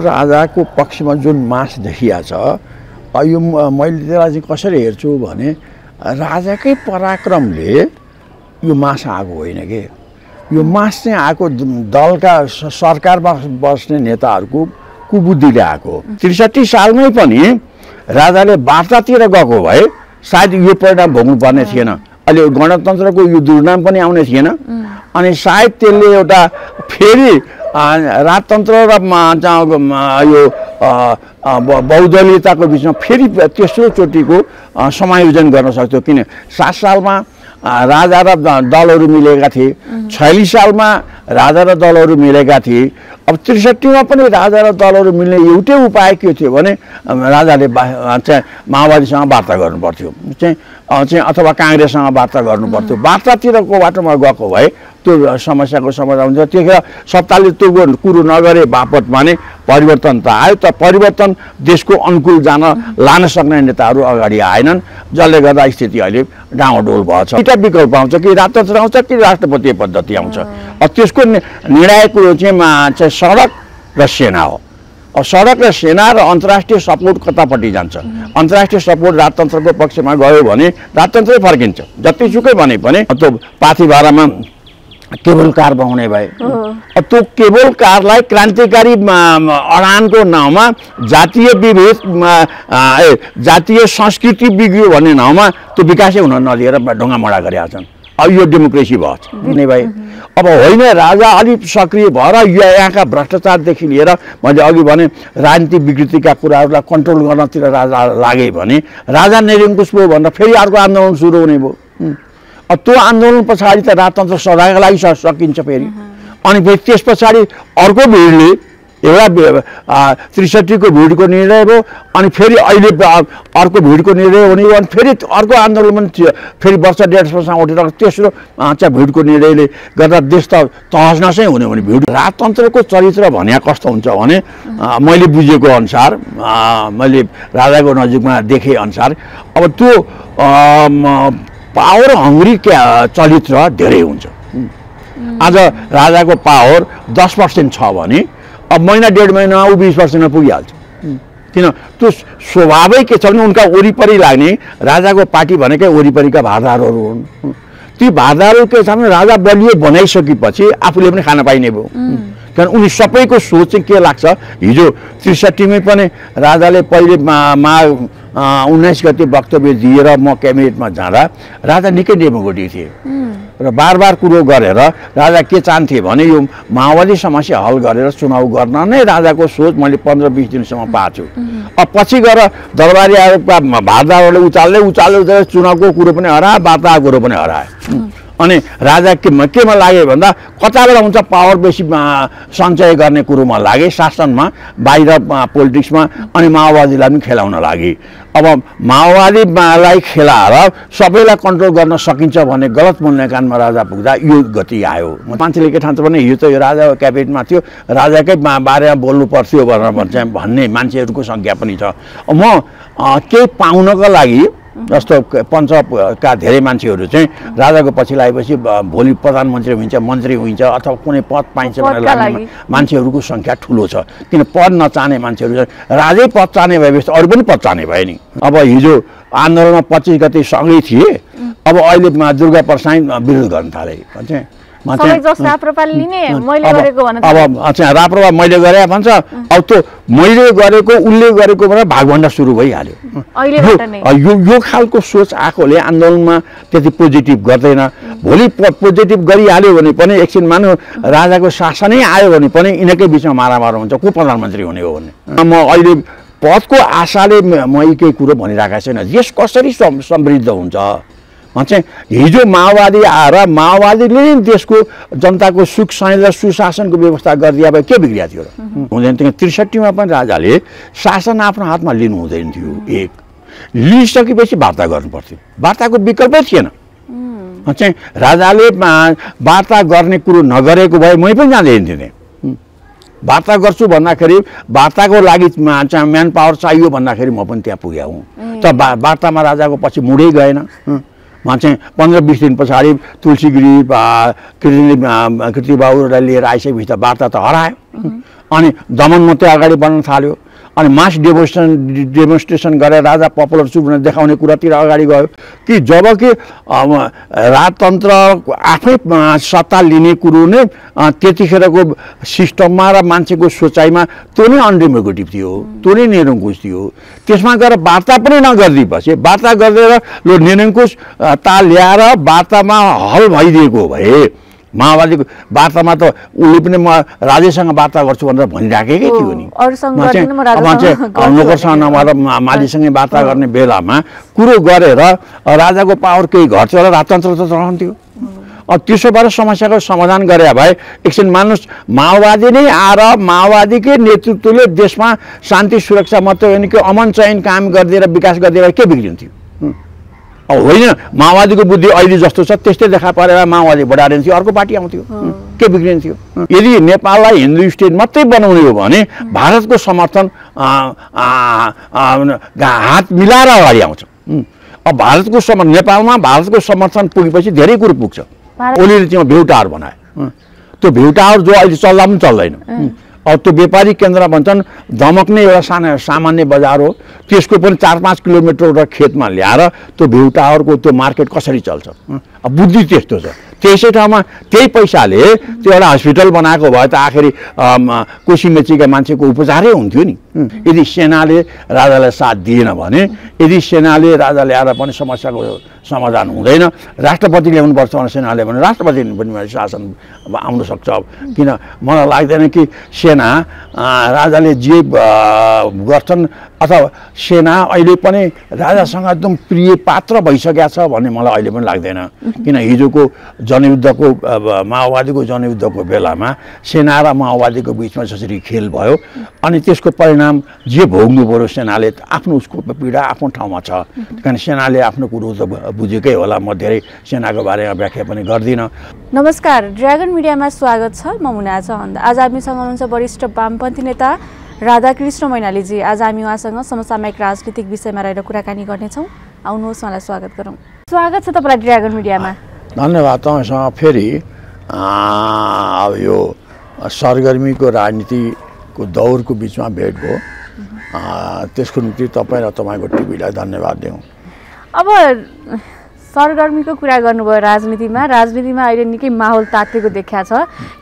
राजाको पक्षमा जुन मास देखिया छ यो मैले त्यसलाई चाहिँ कसरी हेर्छु भने राजाकै पराक्रमले यो मास आएको होइन के यो मास चाहिँ आएको दलका सरकारमा बस्ने नेताहरूको कुबुद्धिले आएको 63 सालमै पनि राजाले वार्तातिर गएको भए सायद यो परिणाम भोग्नु पर्ने थिएन अहिले गणतन्त्रको यो दुर्नाम पनि आउने थिएन अनि सायद त्यसले एउटा फेरि राजतन्त्र र यो बहुदलीयताको बिचमा फेरि तेस्रो चोटिको समायोजन गर्न सक्थ्यो किन 7 सालमा राजा र दलहरू मिलेका थिए 46 सालमा राजा र दलहरू मिलेका थिए अब 63 मा पनि राजा र दलहरू मिल्ने एउटै उपाय के थियो भने राजाले चाहिँ माओवादीसँग वार्ता गर्नु पर्थ्यो चाहिँ अथवा काङ्ग्रेससँग वार्ता गर्नु पर्थ्यो वार्तातिरको बाटोमा गएको भए त्यो समस्याको समाधान हुन्छ त्यतिखेर सत्ताले त्यो कुरो नगरे बापत माने परिवर्तन त आयो त परिवर्तन देशको अनुकूल जान लान सक्ने नेताहरू अगाडि आएनन् जसले गर्दा स्थिति अहिले डाँडोल भएछ दुईटा विकल्प आउँछ कि राजतन्त्र आउँछ कि राष्ट्रपतीय पद्धति आउँछ त्यसको निर्णायक कुरो चाहिँ सडक र सेना हो सडक र सेना र अन्तर्राष्ट्रिय सपोर्ट कतापट्टि जान्छ अन्तर्राष्ट्रिय सपोर्ट राजतन्त्रको पक्षमा गयो भने राजतन्त्रै फर्किन्छ जतिसुकै भने पनि त्यो पाथिभारामा केबल कार बनाउने भए त्यो केबल कारलाई क्रान्तिकारी अडानको नाउँमा जातीय विभेद जातीय संस्कृति बिग्रियो भन्ने नाउँमा त्यो विकासै हुन नदिएर ढुङ्गा मडा गरेका छन् अब यो डेमोक्रेसी भयो भाइ अब होइन राजा अलिक सक्रिय भएर यहाँका भ्रष्टाचारदेखि लिएर मैले अघि भने राजनीतिक विकृतिका कुराहरूलाई कन्ट्रोल गर्नतिर राजा लागे भने राजा निरङ्कुश भयो भनेर फेरि अर्को आन्दोलन सुरु हुने भयो त्यो आन्दोलन पछाडि त राजतन्त्र सदाका लागि सकिन्छ फेरि अनि फेरि त्यस पछाडि अर्को भिडले एउटा 63 को भिडको निर्णय भयो अनि फेरि अहिले अर्को भिडको निर्णय हुने हो अनि फेरि अर्को आन्दोलन पनि फेरि वर्ष 1.5 वर्षमा उठेर तेस्रो चाहिँ भिडको निर्णयले गर्दा देश त तहसनसै हुने भने भिड राजतन्त्रको चरित्र भने कस्तो हुन्छ भने मैले बुझेको अनुसार मैले राजाको नजिकमा देखे अनुसार अब त्यो पावर हङ्ग्री चरित्र धेरै हुन्छ आज राजाको पावर 10% छ भने अब महिना 1.5 महिना ऊ 20% पुगिहाल्छ किन त्यो स्वभावै के छ भने उनका वरिपरि लाग्ने राजाको पार्टी भनेकै वरिपरिका भारदारहरू हुन् ती भारदारहरू के छ भने राजा बलियो बनाइसकेपछि आफूले पनि खान पाइने भयो कारण उनी सबैको सोच चाहिँ के लाग्छ हिजो 63 मै पनि राजाले पहिले 19 गते वक्तव्य दिएर म क्याबिनेटमा जाँदा राजा निकै डेमोक्रेटिक थिए र बार कुरो गरेर राजा के चाहन्थे भने यो माओवादी समस्या हल गरेर चुनाव गर्न नै राजाको सोच मैले 15-20 दिनसम्म पाछु अब पछि गएर दरबारीहरूका भारदारहरूले उचाल्दै चुनावको कुरो पनि हराए वार्ताको कुरो पनि हराए अनि राजा केमा लागे भन्दा कताबाट हुन्छ पावर बेसी सञ्चय गर्ने कुरोमा लागे शासनमा बाहिर पोलिटिक्समा अनि माओवादीलाई पनि खेलाउन लागे अब माओवादीलाई खेलाएर सबैलाई कन्ट्रोल गर्न सकिन्छ भन्ने गलत मूल्याङ्कनमा राजा पुग्दा यो गति आयो मान्छेले के ठान्छ भने हिजो त यो राजा क्याबिनेटमा थियो राजाकै बारेमा बोल्नु पर्थ्यो भनेर भन्ने मान्छेहरूको सङ्ख्या पनि छ म केही पाउनको लागि जस्तो पञ्चका धेरै मान्छेहरू चाहिँ राजाको पछि लागेपछि भोलि प्रधानमन्त्री हुन्छ मन्त्री हुन्छ अथवा कुनै पद पाइन्छ भनेर लाग्ने मान्छेहरूको सङ्ख्या ठुलो छ किन पद नचाहने मान्छेहरू राजै पद चाहने भएपछि अरू पनि पद चाहने भयो नि अब हिजो आन्दोलनमा 25 गते सँगै थिए अब अहिले दुर्गा प्रसाद विरोध गर्न थाले भन्छ अब अच्छा राप्रपा मैले गरे भन्छ अब त्यो मैले गरेको उनले गरेको भनेर भागभण्डा सुरु भइहाल्यो यो खालको सोच आएकोले आन्दोलनमा त्यति पोजिटिभ गर्दैन भोलि पोजिटिभ गरिहाल्यो भने पनि एकछिन मान्नु राजाको शासनै आयो भने पनि यिनकै बिचमा मारामार हुन्छ को प्रधानमन्त्री हुने हो भने म अहिले पदको आशाले म एकै कुरो भनिरहेको छैन देश कसरी समृद्ध हुन्छ चाहिँ हिजो माओवादी आएर माओवादीले नै देशको जनताको सुख शान्ति र सुशासनको व्यवस्था गरिदिए भए के बिग्रिया थियो र हुँदैन थियो 63 मा पनि राजाले शासन आफ्नो हातमा लिनु हुँदैन थियो एक लिइसकेपछि वार्ता गर्नु पर्थ्यो वार्ताको विकल्पै थिएन चाहिँ राजाले वार्ता गर्ने कुरो नगरेको भए मै पनि जाँदैन थिएँ वार्ता गर्छु भन्दाखेरि वार्ताको लागि म्यान पावर चाहियो भन्दाखेरि म पनि त्यहाँ पुगेँ हुँ त वार्तामा राजाको पछि मुडै गएन चाहिँ 15-20 दिन पछाडि तुलसीगिरी कृतिबाबुलाई लिएर आइसकेपछि त वार्ता त हरायो अनि दमन मात्रै अगाडि बढ्न थाल्यो अनि मास डेमोन्स्ट्रेसन गरेर राजा पपुलर छु भनेर देखाउने कुरातिर अगाडि गयो कि जबकि राजतन्त्र आफै सत्ता लिने कुरो नै त्यतिखेरको सिस्टममा र मान्छेको सोचाइमा त्यो नै अनडेमोक्रेटिक थियो, त्यो नै निरङ्कुश थियो। त्यसमा गएर वार्ता पनि नगरिदिएपछि वार्ता गरेर लो निरङ्कुश ता ल्याएर वार्तामा हल भइदिएको भए माओवादीको वार्तामा त उसले पनि म राजेसँग वार्ता गर्छु भनेर भनिराखेकै थियो नि। मान्छे नोकरसँग नभएर मालीसँगै वार्ता गर्ने बेलामा कुरो गरेर राजाको पावर केही घट्थ्यो होला, राजतन्त्र त रहन्थ्यो। त्यसो भएर समस्याको समाधान गरे भए एकछिन मान्नुहोस् माओवादी नै आएर माओवादीकै नेतृत्वले देशमा शान्ति सुरक्षा मात्रै होइन कि अमन चयन काम गरिदिएर विकास गरिदिएर के बिग्रिन्थ्यो? होइन, माओवादीको बुद्धि अहिले जस्तो छ त्यस्तै देखा परेर माओवादी बढाइदिन्थ्यो, अर्को पार्टी आउँथ्यो, के बिग्रिन्थ्यो? यदि नेपाललाई हिन्दू स्टेट मात्रै बनाउने हो भने भारतको समर्थन हात मिलाएर अगाडि आउँछ। अब भारतको नेपालमा भारतको समर्थन पुगेपछि धेरै कुरो पुग्छ। ओलीले चाहिँ भ्यू टावर बनायो, त्यो भ्यू टावर जो अहिले चल्दा पनि चल्दैन। अब त्यो व्यापारिक केन्द्र भन्छन्, धमक नै एउटा सामान्य बजार हो, त्यसको पनि 4-5 किलोमिटर एउटा खेतमा ल्याएर त्यो भ्यू टावरको त्यो मार्केट कसरी चल्छ? अब बुद्धि त्यस्तो छ। त्यसै ठाउँमा त्यही पैसाले त्यो एउटा हस्पिटल बनाएको भए त आखिरी कोसीमेचीका मान्छेको उपचारै हुन्थ्यो नि। यदि सेनाले राजालाई साथ दिएन भने, यदि सेनाले राजा ल्याएर पनि समस्याको समाधान हुँदैन, राष्ट्रपति ल्याउनुपर्छ भने सेनाले भने राष्ट्रपति पनि शासन आउन सक्छ। किन मलाई लाग्दैन कि सेना राजाले जे गर्छन् अथवा सेना अहिले पनि राजासँग एकदम प्रिय पात्र भइसकेको छ भन्ने मलाई अहिले पनि लाग्दैन। किन हिजोको जनयुद्धको माओवादीको जनयुद्धको बेलामा सेना र माओवादीको बिचमा जसरी खेल भयो अनि त्यसको परिणाम जे भोग्नु पर्यो सेनाले आफ्नो उसको पीडा आफ्नो ठाउँमा छ। कारण सेनाले आफ्नो कुरो त बुझेकै होला, म धेरै सेनाको बारेमा व्याख्या पनि गर्दिनँ। नमस्कार, ड्र्यागन मिडियामा स्वागत छ। म मुना चन्द। आज हामीसँग हुनुहुन्छ वरिष्ठ वामपन्थी नेता राधाकृष्ण मैनालीजी। आज हामी उहाँसँग समसामयिक राजनीतिक विषयमा रहेर कुराकानी गर्नेछौँ। आउनुहोस्, उहाँलाई स्वागत गरौँ। स्वागत छ तपाईँलाई ड्र्यागन मिडियामा। धन्यवाद। तपाईँसँग फेरि अब यो सरगर्मीको राजनीतिको दौरको बिचमा भेट भयो, त्यसको निम्ति तपाईँ र तपाईँको टिभीलाई धन्यवाद दिउँ। अब सरगर्मीको कुरा गर्नुभयो राजनीतिमा अहिले निकै माहौल तातेको देखिया छ,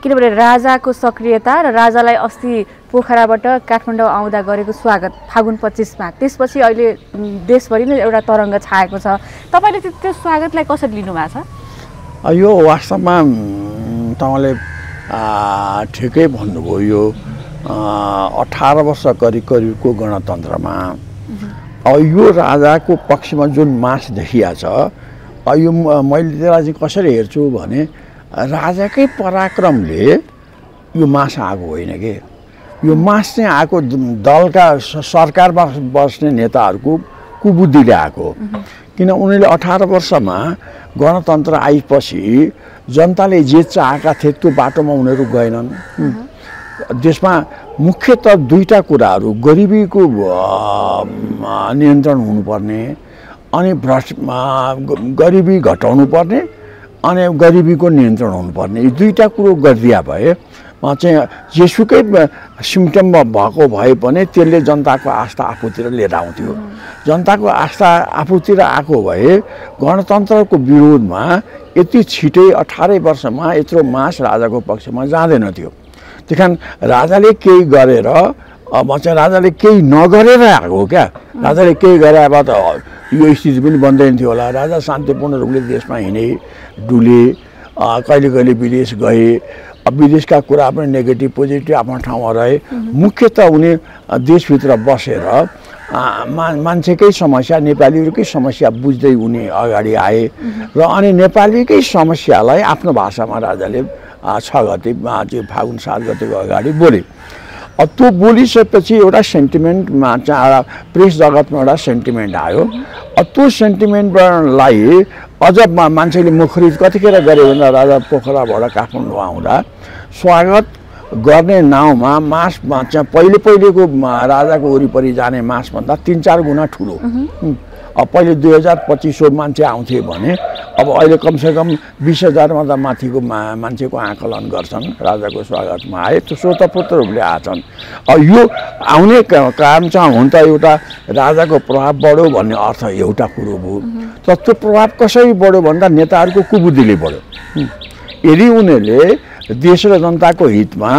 किनभने राजाको सक्रियता र राजालाई अस्ति पोखराबाट काठमाडौँ आउँदा गरेको स्वागत फागुन 25मा, त्यसपछि अहिले देशभरि नै एउटा तरङ्ग छाएको छ। तपाईँले त्यो स्वागतलाई कसरी लिनुभएको छ? यो वास्तवमा तपाईँले ठिकै भन्नुभयो। यो 18 वर्ष करिबको गणतन्त्रमा अब यो राजाको पक्षमा जुन मास देखिया छ, यो मैले त्यसलाई चाहिँ कसरी हेर्छु भने राजाकै पराक्रमले यो मास आएको होइन कि, यो मास चाहिँ आएको दलका सरकारमा बस्ने नेताहरूको कुबुद्धिले आएको। किन उनीहरूले 18 वर्षमा गणतन्त्र आएपछि जनताले जे चाहेका थिए त्यो बाटोमा उनीहरू गएनन्। देशमा मुख्यतः दुईटा कुराहरू, गरिबीको नियन्त्रण हुनुपर्ने अनि गरिबी घटाउनु पर्ने अनि गरिबीको नियन्त्रण हुनुपर्ने, यो दुईटा कुरो गरिदिया भए चाहिँ जेसुकै सिम्टम भएको भए पनि त्यसले जनताको आस्था आफूतिर लिएर आउँथ्यो। जनताको आस्था आफूतिर आएको भए गणतन्त्रको विरोधमा यति छिटै 18 वर्षमा यत्रो मास राजाको पक्षमा जाँदैन थियो। त्यही कारण राजाले केही गरेर चाहिँ राजाले केही नगरेर आएको हो क्या। राजाले केही गरे भए त यो स्थिति पनि बन्दैन थियो होला। राजा शान्तिपूर्ण रूपले देशमा हिँडे, डुले, कहिले कहिले विदेश गए, विदेशका कुरा पनि नेगेटिभ पोजिटिभ आफ्नो ठाउँमा रहे। मुख्यतः उनी देशभित्र बसेर मान्छेकै समस्या, नेपालीहरूकै समस्या बुझ्दै उनी अगाडि आए र अनि नेपालीकै समस्यालाई आफ्नो भाषामा राजाले 6 गते फागुन 7 गतेको अगाडि बोले। त्यो बोलिसकेपछि एउटा सेन्टिमेन्टमा चाहिँ प्रेस जगतमा एउटा सेन्टिमेन्ट आयो। त्यो सेन्टिमेन्टलाई अझ मान्छेले मुखरित कतिखेर गरे भने राजा पोखराबाट काठमाडौँ आउँदा स्वागत गर्ने नाउँमा मासमा चाहिँ पहिलेको राजाको वरिपरि जाने मासभन्दा 3-4 गुणा ठुलो। पहिले 202500 मान्छे आउँथे भने अब अहिले कमसेकम 20,000 भन्दा माथिको मान्छेको आकलन गर्छन् राजाको स्वागतमा आए। त्यो स्वतःपूर्त रूपले आछन्। यो आउने कारण चाहिँ हुन त एउटा राजाको प्रभाव बढ्यो भन्ने अर्थ एउटा कुरो हो। तर त्यो प्रभाव कसरी बढ्यो भन्दा नेताहरूको कुबुद्धिले बढ्यो। यदि उनीहरूले देश र जनताको हितमा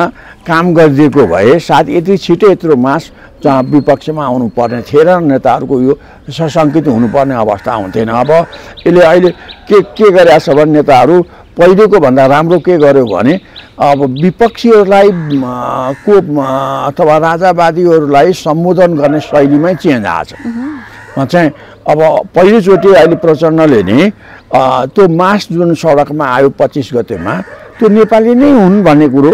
काम गरिदिएको भए सायद यति छिटो यत्रो मास विपक्षमा आउनु पर्ने थिएन, नेताहरूको यो सशङ्कित हुनुपर्ने अवस्था हुन्थेन। अब यसले अहिले के गरेका छ भने नेताहरू पहिलेको भन्दा राम्रो के गर्यो भने अब विपक्षीहरूलाई को अथवा राजावादीहरूलाई सम्बोधन गर्ने शैलीमै चेन्ज आएको छ। चाहिँ अब पहिलोचोटि अहिले प्रचण्डले नि त्यो मास जुन सडकमा आयो 25 गतेमा त्यो नेपाली नै हुन् भन्ने कुरो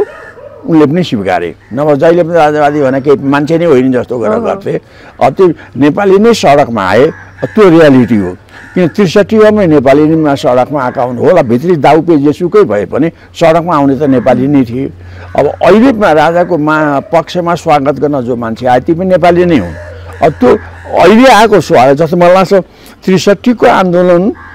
उनले पनि स्वीकारे। नभए जहिले पनि राजावादी भने केही मान्छे नै होइन जस्तो गरेर गर्थे। त्यो नेपाली नै सडकमा आए, त्यो रियालिटी हो। किन 63 नेपाली नै सडकमा आएका हुन् होला, भित्री दाउपे जेसुकै भए पनि सडकमा आउने त नेपाली नै थिए। अब अहिले राजाको पक्षमा स्वागत गर्न जो मान्छे आए ती पनि नेपाली नै हुन्। अब त्यो अहिले आएको स्वागत जस्तो मलाई लाग्छ 63 को आन्दोलनको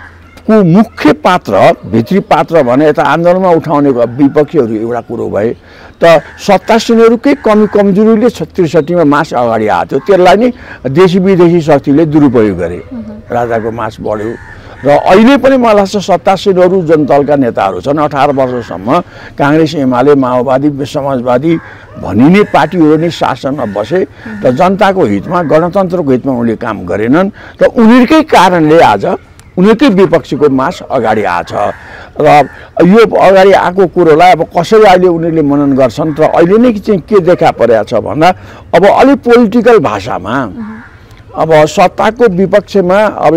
मुख्य पात्र भित्री पात्र भने यता आन्दोलनमा उठाउने विपक्षीहरू एउटा कुरो भए त सत्तासीनहरूकै कमजोरीले 63 मा मास अगाडि आएको थियो। त्यसलाई नै देशी विदेशी शक्तिले दुरुपयोग गरे, राजाको मास बढ्यो। र अहिले पनि मलाई लाग्छ सत्तासीनहरू जनदलका नेताहरू छन् 18 वर्षसम्म काङ्ग्रेस एमाले माओवादी समाजवादी भनिने पार्टीहरू नै शासनमा बसे र जनताको हितमा गणतन्त्रको हितमा उनले काम गरेनन् र उनीहरूकै कारणले आज उनीहरूकै विपक्षीको मास अगाडि आछ। र यो अगाडि आएको कुरोलाई अब कसरी अहिले उनीहरूले मनन गर्छन् र अहिले नै चाहिँ के देखा परेको छ भन्दा अब अलि पोलिटिकल भाषामा अब सत्ताको विपक्षमा अब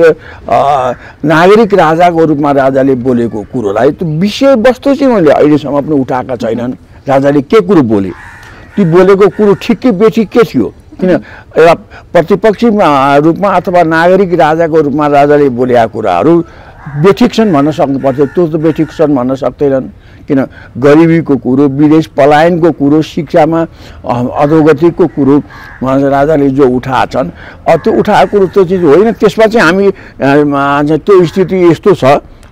नागरिक राजाको रूपमा राजाले बोलेको कुरोलाई त्यो विषयवस्तु चाहिँ उनले अहिलेसम्म पनि उठाएका छैनन्। राजाले के कुरो बोले, ती बोलेको कुरो ठिक कि बेठिक के थियो? किन एउटा प्रतिपक्षी रूपमा अथवा नागरिक राजाको रूपमा राजाले बोलेका कुराहरू बेठिक छन् भन्न सक्नु पर्थ्यो, त्यो त बेठिक छन् भन्न सक्दैनन्। किन गरिबीको कुरो, विदेश पलायनको कुरो, शिक्षामा अधोगतिको कुरो राजाले जो उठाएछन् त्यो उठाएको कुरो त्यो चिज होइन। त्यसमा चाहिँ हामी त्यो स्थिति यस्तो छ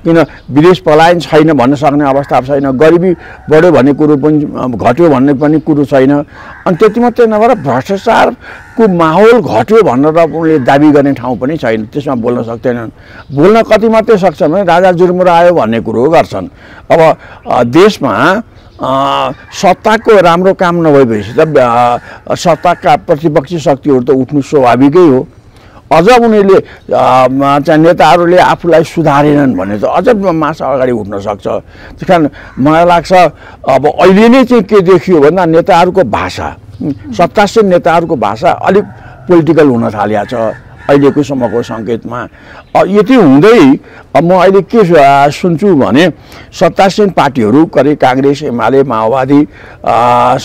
किन विदेश पलायन छैन भन्न सक्ने अवस्था छैन, गरिबी बढ्यो भन्ने कुरो पनि घट्यो भन्ने पनि कुरो छैन। अनि त्यति मात्रै नभएर भ्रष्टाचारको माहौल घट्यो भनेर उनले दाबी गर्ने ठाउँ पनि छैन, त्यसमा बोल्न सक्दैनन्। बोल्न कति मात्रै सक्छन् भने राजा जुर्मुरा आयो भन्ने कुरो गर्छन्। अब देशमा सत्ताको राम्रो काम नभएपछि त सत्ताका प्रतिपक्षी शक्तिहरू त उठ्नु स्वाभाविकै हो। अझ उनीहरूले चाहिँ नेताहरूले आफूलाई सुधारेनन् भने त अझ मास अगाडि उठ्न सक्छ। त्यस कारण मलाई लाग्छ अब अहिले नै चाहिँ के देखियो भन्दा नेताहरूको भाषा, सत्तासीन नेताहरूको भाषा अलिक पोलिटिकल हुन थालेको छ अहिलेको सम्मको सङ्केतमा। यति हुँदै म अहिले के सुन्छु भने सत्तासीन पार्टीहरू करिब काङ्ग्रेस एमाले माओवादी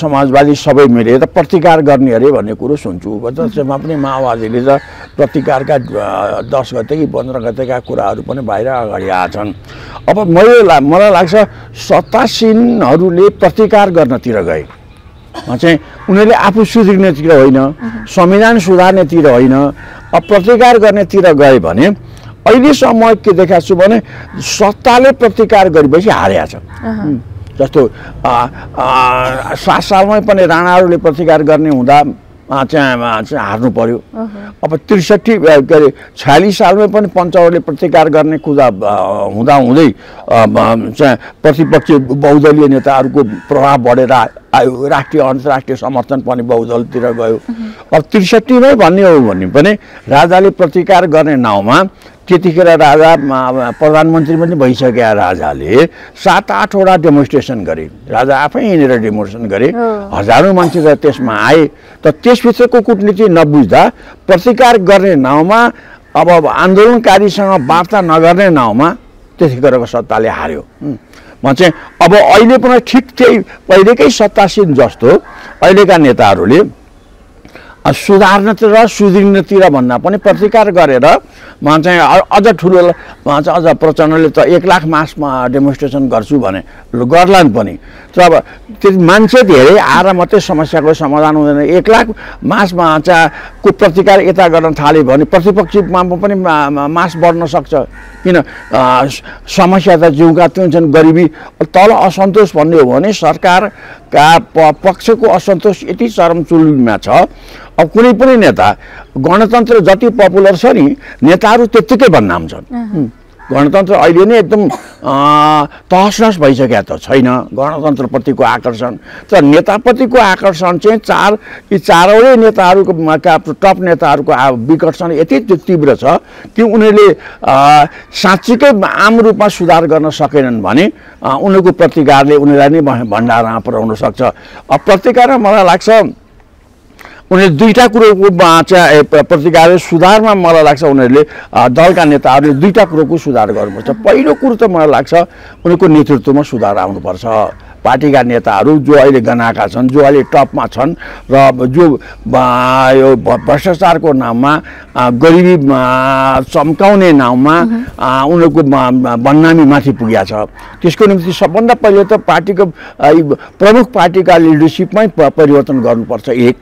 समाजवादी सबै मिलेर प्रतिकार गर्ने अरे भन्ने कुरो सुन्छु। त्यसमा पनि माओवादीले त प्रतिकारका 10 गते कि 15 गतेका कुराहरू पनि बाहिर अगाडि आएछन्। अब मलाई लाग्छ सत्तासीनहरूले प्रतिकार गर्नतिर गए चाहिँ उनीहरूले आफू सुध्रिनेतिर होइन, संविधान सुधार्नेतिर होइन, अब प्रतिकार गर्नेतिर गए भने अहिलेसम्म के देखाएको छु भने सत्ताले प्रतिकार गरेपछि हारेको छ। जस्तो 7 सालमै पनि राणाहरूले प्रतिकार गर्ने हुँदा चाहिँ हार्नु पर्यो। अब 63 के अरे 46 सालमै पनि पञ्चौरले प्रतिकार गर्ने कुरा हुँदै चाहिँ प्रतिपक्षी बहुदलीय नेताहरूको प्रभाव बढेर आयो, राष्ट्रिय अन्तर्राष्ट्रिय समर्थन पनि बहुदलतिर गयो। अब 63 मै भन्ने हो भने पनि राजाले प्रतिकार गर्ने नाउँमा त्यतिखेर राजा प्रधानमन्त्री पनि भइसकेका राजाले 7-8 वटा डेमोन्स्ट्रेसन गरे। राजा आफै हिँडेर डेमोन्स्ट्रेसन गरे, हजारौँ मान्छे त त्यसमा आए। त त्यसभित्रको कूटनीति नबुझ्दा प्रतिकार गर्ने नाउँमा अब आन्दोलनकारीसँग वार्ता नगर्ने नाउँमा त्यतिखेरको सत्ताले हार्यो। म चाहिँ अब अहिले पनि ठिक त्यही पहिलेकै सत्तासीन जस्तो अहिलेका नेताहरूले सुधार्नतिर सुध्रिनतिर भन्दा पनि प्रतिकार गरेर चाहिँ अझ ठुलो चाहिँ अझ प्रचण्डले त 1 लाख मासमा डेमोन्स्ट्रेसन गर्छु भने गर्लान् पनि। तर अब त्यो मान्छे धेरै आएर मात्रै समस्याको समाधान हुँदैन। 1 लाख मासमा चाहिँ को प्रतिकार यता गर्न थाल्यो भने प्रतिपक्षमा पनि मास बढ्न सक्छ। किन समस्या त जिउका त्यो छन्, गरिबी तल असन्तोष भन्ने हो भने सरकारका पक्षको असन्तोष यति चरमचुलीमा छ। अब कुनै पनि नेता गणतन्त्र जति पपुलर छ नि नेताहरू त्यत्तिकै बदनाम छन्। गणतन्त्र अहिले नै एकदम तहस नहस भइसकेको त छैन गणतन्त्रप्रतिको आकर्षण। तर नेताप्रतिको आकर्षण चाहिँ यी चारवटै नेताहरूको टप नेताहरूको विकर्षण यति तीव्र छ कि उनीहरूले साँच्चीकै आम रूपमा सुधार गर्न सकेनन् भने उनीहरूको प्रतिकारले उनीहरूलाई नै भण्डारमा पुर्याउन सक्छ। अब प्रतिकारमा मलाई लाग्छ उनीहरूले दुईटा कुरोको चाहिँ प्रतिकार सुधारमा मलाई लाग्छ उनीहरूले दलका नेताहरूले दुईटा कुरोको सुधार गर्नुपर्छ। पहिलो कुरो त मलाई लाग्छ उनीहरूको नेतृत्वमा सुधार आउनुपर्छ। पार्टीका नेताहरू जो अहिले गनाएका छन्, जो अहिले टपमा छन् र जो यो भ्रष्टाचारको नाममा गरिबी चम्काउने नाममा उनीहरूको बदनामी माथि पुगेको छ। त्यसको निम्ति सबभन्दा पहिले त पार्टीको प्रमुख पार्टीका लिडरसिपमै परिवर्तन गर्नुपर्छ एक।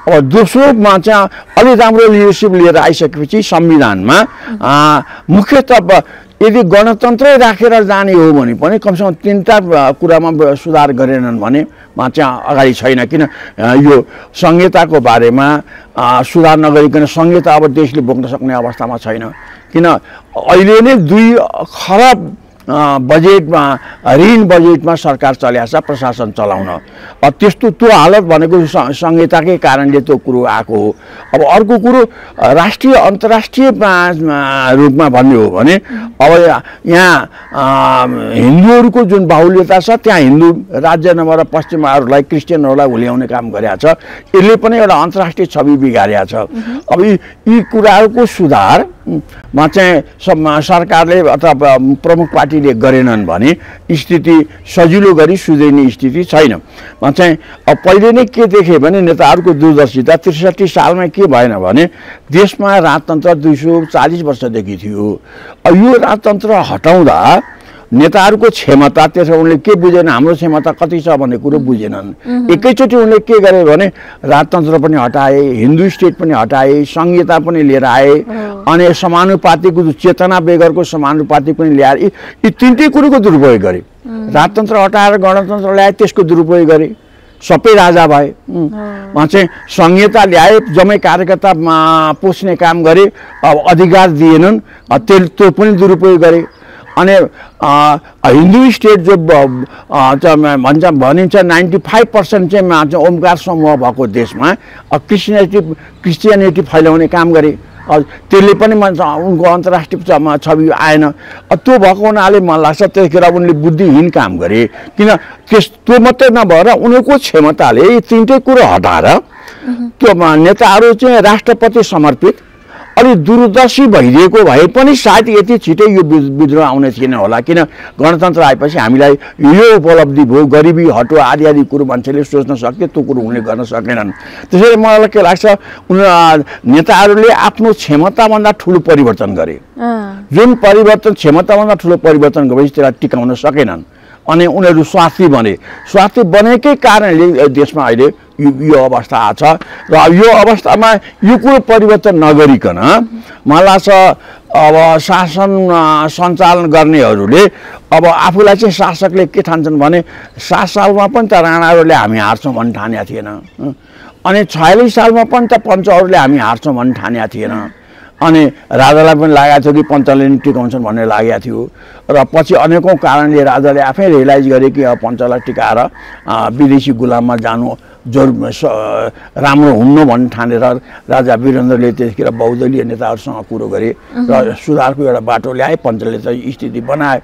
अब दोस्रोमा चाहिँ अलि राम्रो लिडरसिप लिएर आइसकेपछि संविधानमा मुख्यतः यदि गणतन्त्रै राखेर जाने हो भने पनि कमसेकम 3टा कुरामा सुधार गरेनन् भने चाहिँ अगाडि छैन। किन यो संहिताको बारेमा सुधार नगरिकन संहिता अब देशले बोक्न सक्ने अवस्थामा छैन। किन अहिले नै 2 खरब बजेटमा ऋण बजेटमा सरकार चलेको छ प्रशासन चलाउन। त्यस्तो त्यो हालत भनेको संहिताकै कारणले त्यो कुरो आएको हो। अब अर्को कुरो राष्ट्रिय अन्तर्राष्ट्रिय रूपमा भन्ने हो भने अब यहाँ हिन्दूहरूको जुन बाहुल्यता छ त्यहाँ हिन्दू राज्य नभएर पश्चिमाहरूलाई क्रिस्चियनहरूलाई हुल्याउने काम गरेको छ। यसले पनि एउटा अन्तर्राष्ट्रिय छवि बिगारेको छ। अब यी कुराहरूको सुधारमा चाहिँ सरकारले अथवा प्रमुख पार्टीले गरेनन् भने स्थिति सजिलो गरी सुध्रिने स्थिति छैन। चाहिँ अब पहिले नै के देखे भने नेताहरूको दूरदर्शिता 63 सालमा के भएन भने देशमा राजतन्त्र 240 वर्षदेखि थियो। अब यो राजतन्त्र हटाउँदा नेताहरूको क्षमता त्यसो उनले के बुझेन, हाम्रो क्षमता कति छ भन्ने कुरो बुझेनन्। एकैचोटि उनले के गरे भने राजतन्त्र पनि हटाए, हिन्दू स्टेट पनि हटाए, संहिता पनि लिएर आए, अनि समानुपातिको चेतना बेगरको समानुपातिक पनि ल्याएर यी 3टै कुरोको दुरुपयोग गरे। राजतन्त्र हटाएर गणतन्त्र ल्याए, त्यसको दुरुपयोग गरे, सबै राजा भए। चाहिँ संहिता ल्याए, जम्मै कार्यकर्ता पोस्ने काम गरे, अब अधिकार दिएनन्, त्यो पनि दुरुपयोग गरे। अनि हिन्दू स्टेट जो भनिन्छ 95% चाहिँ ओमकार समूह भएको देशमा क्रिस्चियनिटी फैलाउने काम गरे। त्यसले पनि उनको अन्तर्राष्ट्रिय छवि आएन। त्यो भएको हुनाले मलाई लाग्छ त्यतिखेर उनले बुद्धिहीन काम गरे। किन त्यो मात्रै नभएर उनीहरूको क्षमताले यी 3टै कुरो हटाएर त्यो नेताहरू चाहिँ राष्ट्रप्रति समर्पित अलि दूरदर्शी भइदिएको भए पनि सायद यति छिटै यो विद्रोह आउने थिएन होला। किन गणतन्त्र आएपछि हामीलाई यो उपलब्धि भयो, गरिबी हटो आदि आदि कुरो मान्छेले सोच्न सक्थे, त्यो कुरो उनले गर्न सकेनन्। त्यसैले मलाई के लाग्छ नेताहरूले आफ्नो क्षमताभन्दा ठुलो परिवर्तन गरे। जुन परिवर्तन क्षमताभन्दा ठुलो परिवर्तन गरेपछि त्यसलाई टिकाउन सकेनन् अनि उनीहरू स्वार्थी बने। स्वार्थी बनेकै कारणले देशमा अहिले यो अवस्था आछ। र यो अवस्थामा यो कुरो परिवर्तन नगरिकन मलाई लाग्छ अब शासन सञ्चालन गर्नेहरूले अब आफूलाई चाहिँ शासकले के ठान्छन् भने 7 सालमा पनि त राणाहरूले हामी हार्छौँ भन्ने ठानेको थिएन, अनि 46 सालमा पनि त पञ्चहरूले हामी हार्छौँ भन्ने ठानेको थिएन, अनि राजालाई पनि लागेको थियो कि पञ्चले नि टिकाउँछन् भन्ने लागेको थियो। र पछि अनेकौँ कारणले राजाले आफै रियलाइज गरे कि अब पञ्चलाई टिकाएर विदेशी गुलाममा जानु राम्रो हुन्न भन्ने ठानेर राजा वीरेन्द्रले त्यतिखेर बहुदलीय नेताहरूसँग कुरो गरे र सुधारको एउटा बाटो ल्याए। पञ्चले चाहिँ स्थिति बनाए।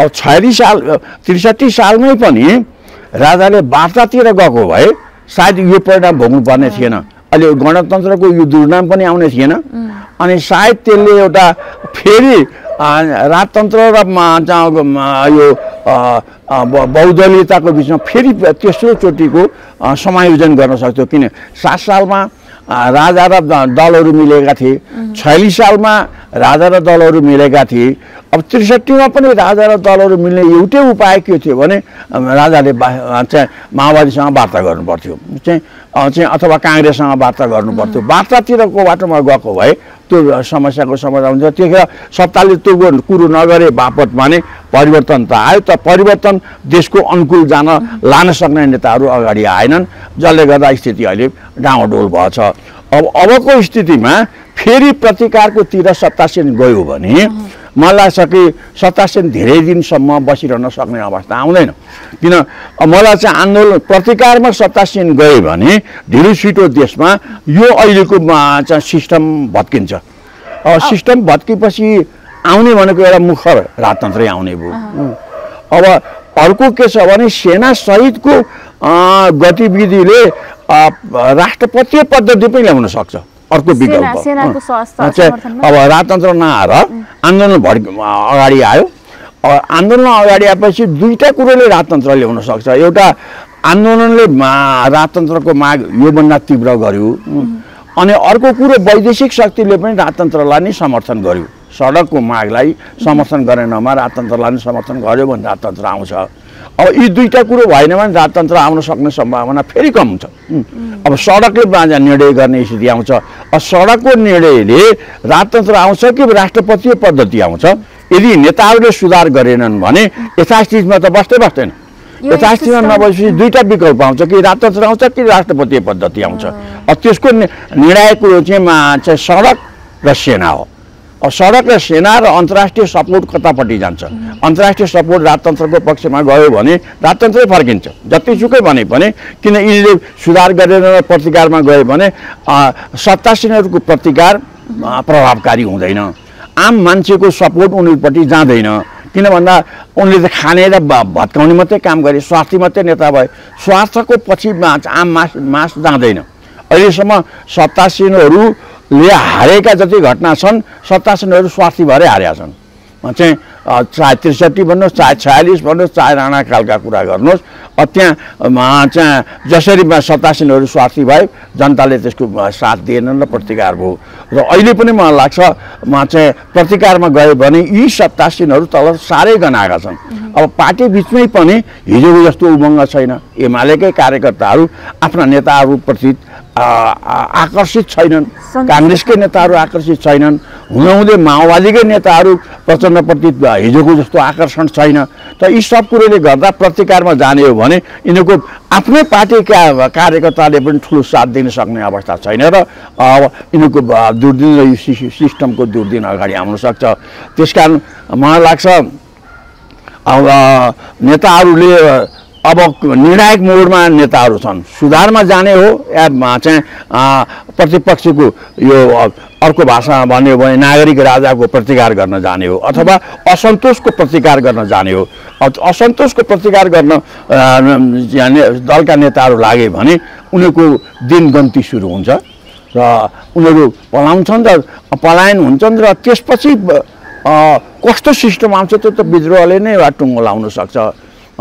अब 63 सालमै पनि राजाले वार्तातिर गएको भए सायद यो परिणाम भोग्नुपर्ने थिएन। अहिले गणतन्त्रको यो दुर्नाम पनि आउने थिएन। अनि सायद त्यसले एउटा फेरि राजतन्त्र र यो बहुदलीयताको बिचमा फेरि तेस्रो चोटिको समायोजन गर्न सक्थ्यो। किन 7 सालमा राजा र दलहरू मिलेका थिए। 46 सालमा राजा र दलहरू मिलेका थिए। अब 63मा पनि राजा र दलहरू मिल्ने एउटै उपाय के थियो भने राजाले चाहिँ माओवादीसँग वार्ता गर्नु पर्थ्यो चाहिँ अथवा काङ्ग्रेससँग वार्ता गर्नु पर्थ्यो। वार्तातिरको बाटोमा गएको भए त्यो समस्याको समाधान हुन्छ। त्यतिखेर सत्ताले त्यो कुरो नगरे बापत भने परिवर्तन त आयो, त परिवर्तन देशको अनुकूल लान सक्ने नेताहरू अगाडि आएनन्, जसले गर्दा स्थिति अहिले डाउनडोल भएछ। अबको स्थितिमा फेरि प्रतिकारको तिर सत्तासीन गयो भने मलाई लाग्छ कि सत्तासीन धेरै दिनसम्म बसिरहन सक्ने अवस्था आउँदैन। किन मलाई चाहिँ आन्दोलन प्रतिकारमा सत्तासीन गयो भने ढिलो छिटो देशमा यो अहिलेको चाहिँ सिस्टम भत्किन्छ। सिस्टम भत्केपछि आउने भनेको एउटा मुखर राजतन्त्रै आउने भयो। अब अर्को के छ भने सेना सहितको गतिविधिले राष्ट्रपतीय पद्धति पनि ल्याउन सक्छ। अर्को विकल्प अब राजतन्त्र नआएर आन्दोलन अगाडि आयो। आन्दोलन अगाडि आएपछि दुईटा कुरोले राजतन्त्र ल्याउन सक्छ। एउटा आन्दोलनले राजतन्त्रको माग योभन्दा तीव्र गर्यो, अनि अर्को कुरो वैदेशिक शक्तिले पनि राजतन्त्रलाई नै समर्थन गर्यो। सडकको मागलाई समर्थन गरेनमा राजतन्त्रलाई नै समर्थन गर्यो भने राजतन्त्र आउँछ। अब यी दुईटा कुरो भएन भने राजतन्त्र आउन सक्ने सम्भावना फेरि कम हुन्छ। अब सडकले निर्णय गर्ने स्थिति आउँछ। सडकको निर्णयले राजतन्त्र आउँछ कि राष्ट्रपतीय पद्धति आउँछ। यदि नेताहरूले सुधार गरेनन् भने यथास्थितिमा त बस्दैन। यथास्थितिमा नबसेपछि दुईटा विकल्प आउँछ, कि राजतन्त्र आउँछ कि राष्ट्रपतीय पद्धति आउँछ। त्यसको निर्णायक कुरो चाहिँ सडक र सेना हो। सडक र सेना र अन्तर्राष्ट्रिय सपोर्ट कतापट्टि जान्छ। अन्तर्राष्ट्रिय सपोर्ट राजतन्त्रको पक्षमा गयो भने राजतन्त्रै फर्किन्छ जतिसुकै भने पनि। किन यिनले सुधार गरेर प्रतिकारमा गयो भने सत्तासीनहरूको प्रतिकार प्रभावकारी हुँदैन। आम मान्छेको सपोर्ट उनीहरूपट्टि जाँदैन। किन भन्दा उनले त खाने र भत्काउने मात्रै काम गरे, स्वार्थी मात्रै नेता भए। स्वार्थको पछि आम मास जाँदैन। अहिलेसम्म सत्तासीनहरूले हारेका जति घटना छन् सत्तासीनहरू स्वार्थी भएरै हारेका छन्। चाहिँ चाहे 63 भन्नुहोस्, चाहे 46 भन्नुहोस्, चाहे राणाकालका कुरा गर्नुहोस्, त्यहाँ चाहिँ जसरी सत्तासीनहरू स्वार्थी भए जनताले त्यसको साथ दिएनन् र प्रतिकार भयो। र अहिले पनि मलाई लाग्छ चाहिँ प्रतिकारमा गयो भने यी सत्तासीनहरू तल साह्रै गनाएका छन्। अब पार्टी बिचमै पनि हिजोको जस्तो उमङ्ग छैन। एमालेकै कार्यकर्ताहरू आफ्ना नेताहरूप्रति आकर्षित छैनन्, काङ्ग्रेसकै नेताहरू आकर्षित छैनन्, हुँदाहुँदै माओवादीकै नेताहरू प्रचण्डप्रति हिजोको जस्तो आकर्षण छैन। त यी सब कुरोले गर्दा प्रतिकारमा जाने हो भने यिनीहरूको आफ्नै पार्टीका कार्यकर्ताले पनि ठुलो साथ दिन सक्ने अवस्था छैन र यिनीहरूको दुर्दिन र यो सिस्टमको दुर्दिन अगाडि आउन सक्छ। त्यसकारण मलाई लाग्छ अब नेताहरूले अब निर्णायक मोडमा नेताहरू छन्। सुधारमा जाने हो या चाहिँ प्रतिपक्षको यो अर्को भाषामा भन्यो भने नागरिक राजाको प्रतिकार गर्न जाने हो, अथवा असन्तोषको प्रतिकार गर्न जाने हो। असन्तोषको प्रतिकार गर्न दलका नेताहरू लागे भने उनीहरूको दिनगन्ती सुरु हुन्छ र उनीहरू पलाउँछन् र पलायन हुन्छन् र त्यसपछि कस्तो सिस्टम आउँछ त्यो त विद्रोहले नै टुङ्गो लाउन सक्छ।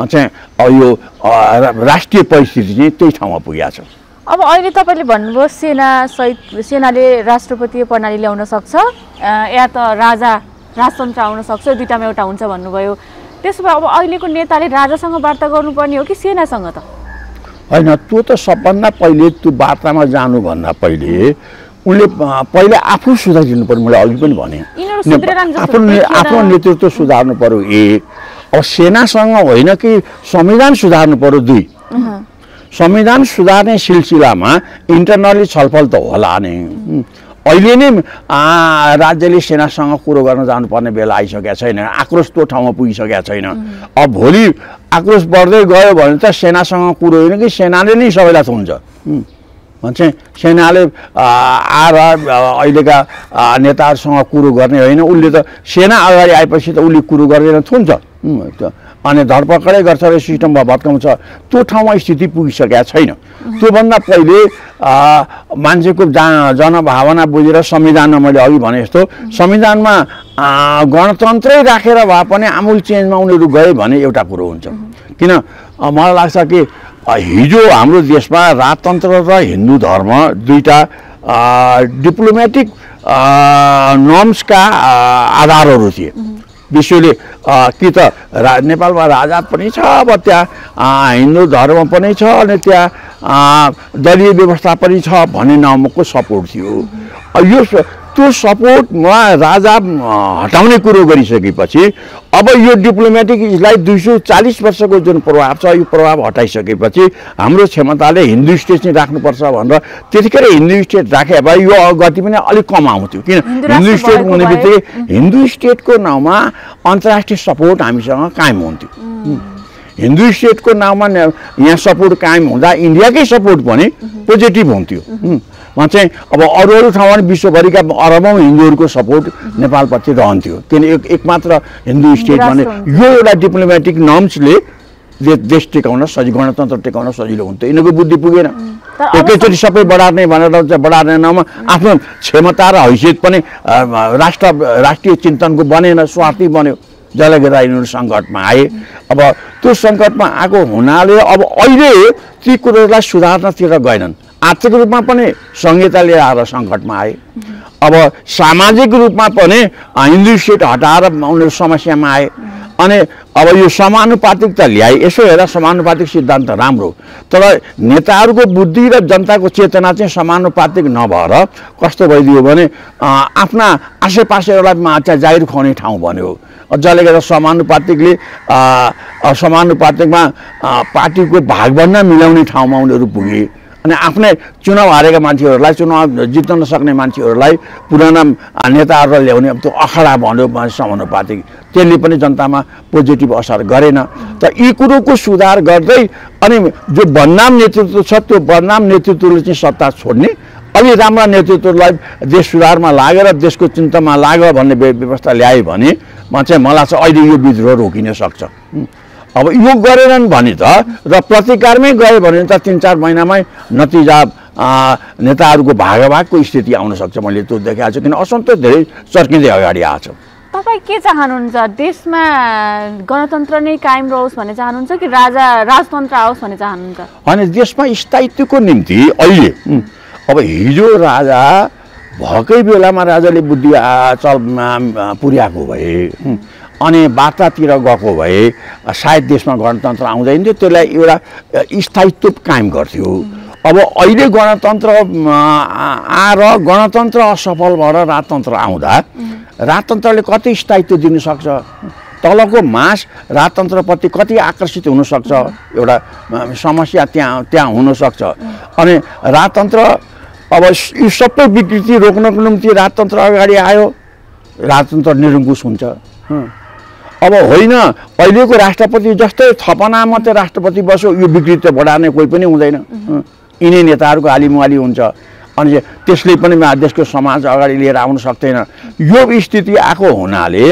चाहिँ यो राष्ट्रिय परिस्थिति चाहिँ त्यही ठाउँमा पुगेको छ। अब अहिले तपाईँले भन्नुभयो सेनाले राष्ट्रपतीय प्रणाली ल्याउन सक्छ या त राजतन्त्र आउन सक्छ, दुईटामा एउटा हुन्छ भन्नुभयो। त्यसो भए अब अहिलेको नेताले राजासँग वार्ता गर्नुपर्ने हो कि सेनासँग त? होइन, त्यो त सबभन्दा पहिले त्यो वार्तामा जानुभन्दा पहिले उनले पहिला आफू सुधारिनु पर्यो। मैले अघि पनि भने आफ्नो नेतृत्व सुधार्नु पर्यो एक। अब सेनासँग होइन कि संविधान सुधार्नु पर्यो दुई। संविधान सुधार्ने सिलसिलामा इन्टरनली छलफल त होला नै। अहिले नै राज्यले सेनासँग कुरो गर्न जानुपर्ने बेला आइसकेका छैन। आक्रोश त्यो ठाउँमा पुगिसकेका छैन। अब भोलि आक्रोश बढ्दै गयो भने त सेनासँग कुरो होइन कि सेनाले नै सबैलाई थुन्छ। चाहिँ सेनाले आएर अहिलेका नेताहरूसँग कुरो गर्ने होइन, उसले त सेना अगाडि आएपछि त उसले कुरो गरेर थुन्छ अनि धरपकडै गर्छ र सिस्टममा भत्काउँछ। त्यो ठाउँमा स्थिति पुगिसकेका छैन। त्योभन्दा पहिले मान्छेको जनभावना बुझेर संविधानमा मैले अघि भने जस्तो संविधानमा गणतन्त्रै राखेर भए पनि आमूल चेन्जमा उनीहरू गए भने एउटा कुरो हुन्छ। किन मलाई लाग्छ कि हिजो हाम्रो देशमा राजतन्त्र र हिन्दू धर्म दुईटा डिप्लोमेटिक नर्म्सका आधारहरू थिए। विश्वले कि त नेपालमा राजा पनि छ, अब त्यहाँ हिन्दू धर्म पनि छ, अनि त्यहाँ दलीय व्यवस्था पनि छ भन्ने नामको सपोर्ट थियो। यो त्यो सपोर्टमा राजा हटाउने कुरो गरिसकेपछि अब यो डिप्लोमेटिक यसलाई 240 वर्षको जुन प्रभाव छ यो प्रभाव हटाइसकेपछि हाम्रो क्षमताले हिन्दू स्टेट चाहिँ राख्नुपर्छ भनेर त्यतिखेर हिन्दू स्टेट राखे भए यो गति पनि अलिक कम आउँथ्यो। किन हिन्दू स्टेट हुने बित्तिकै हिन्दू स्टेटको नाउँमा अन्तर्राष्ट्रिय सपोर्ट हामीसँग कायम हुन्थ्यो। हिन्दू स्टेटको नाउँमा यहाँ सपोर्ट कायम हुँदा इन्डियाकै सपोर्ट पनि पोजिटिभ हुन्थ्यो। वहाँ चाहिँ अब अरू ठाउँमा विश्वभरिका अरबौँ हिन्दूहरूको सपोर्ट नेपालप्रति रहन्थ्यो। किन एकमात्र हिन्दू स्टेट भने यो एउटा डिप्लोमेटिक नर्म्सले देश टेकाउन सजिलो, गणतन्त्र टेकाउन सजिलो हुन्थ्यो। यिनीहरूको बुद्धि पुगेन, एकैचोटि सबै बढार्ने भनेर बढार्ने नाममा आफ्नो क्षमता र हैसियत पनि राष्ट्रिय चिन्तनको बनेन, स्वार्थी बन्यो, जसले गर्दा यिनीहरू सङ्कटमा आए। अब त्यो सङ्कटमा आएको हुनाले अब अहिले ती कुरोलाई सुधार्नतिर गएनन्। आर्थिक रूपमा पनि संहिताले आएर सङ्कटमा आए। अब सामाजिक रूपमा पनि हिन्दू स्टेट हटाएर उनीहरू समस्यामा आए। अनि अब यो समानुपातिकता ल्याए। यसो हेर्दा समानुपातिक सिद्धान्त राम्रो, तर नेताहरूको बुद्धि र जनताको चेतना चाहिँ समानुपातिक नभएर कस्तो भइदियो भने आफ्ना आसेपासेहरूलाई चाहिँ जागिर खुवाउने ठाउँ बन्यो। जसले गर्दा समानुपातिकमा पार्टीको भागभन्दा मिलाउने ठाउँमा उनीहरू पुगे। अनि आफ्नै चुनाव हारेका मान्छेहरूलाई, चुनाव जित्न नसक्ने मान्छेहरूलाई पुराना नेताहरूलाई ल्याउने त्यो अखडा भन्यो समानुपातिक, त्यसले पनि जनतामा पोजिटिभ असर गरेन। त यी कुरोको सुधार गर्दै अनि जो बदनाम नेतृत्व छ त्यो बदनाम नेतृत्वले चाहिँ सत्ता छोड्ने, अलि राम्रा नेतृत्वलाई देश सुधारमा लागेर देशको चिन्तामा लाग भन्ने व्यवस्था ल्यायो भने चाहिँ मलाई चाहिँ अहिले यो विद्रोह रोकिन सक्छ। अब यो गरेनन् भने त र प्रतिकारमै गयो भने त 3-4 महिनामै नतिजा नेताहरूको भागभागको स्थिति आउन सक्छ। मैले त्यो देखाएको छु, किन असन्तोष धेरै चर्किँदै अगाडि आएको छ। तपाईँ के चाहनुहुन्छ? देशमा गणतन्त्र नै कायम रहोस् भन्ने चाहनुहुन्छ कि राजतन्त्र आओस् भन्ने चाहनुहुन्छ? अनि देशमा स्थायित्वको निम्ति अहिले अब हिजो राजा भएकै बेलामा राजाले बुद्धि पुर्याएको भए अनि वार्तातिर गएको भए सायद देशमा गणतन्त्र आउँदैन थियो, त्यसलाई एउटा स्थायित्व कायम गर्थ्यो। अब अहिले गणतन्त्र आएर गणतन्त्र असफल भएर राजतन्त्र आउँदा राजतन्त्रले कति स्थायित्व दिन सक्छ, तलको मास राजतन्त्रप्रति कति आकर्षित हुनसक्छ, एउटा समस्या त्यहाँ हुनसक्छ। अनि राजतन्त्र अब यो सबै विकृति रोक्नको निम्ति राजतन्त्र अगाडि आयो, राजतन्त्र निरङ्कुश हुन्छ। अब होइन अहिलेको राष्ट्रपति जस्तै थपना मात्रै राष्ट्रपति बस्यो, यो विकृति बढार्ने कोही पनि हुँदैन। यिनै नेताहरूको हालिमुहाली हुन्छ अनि त्यसले पनि देशको समाज अगाडि लिएर आउन सक्दैन। यो स्थिति आएको हुनाले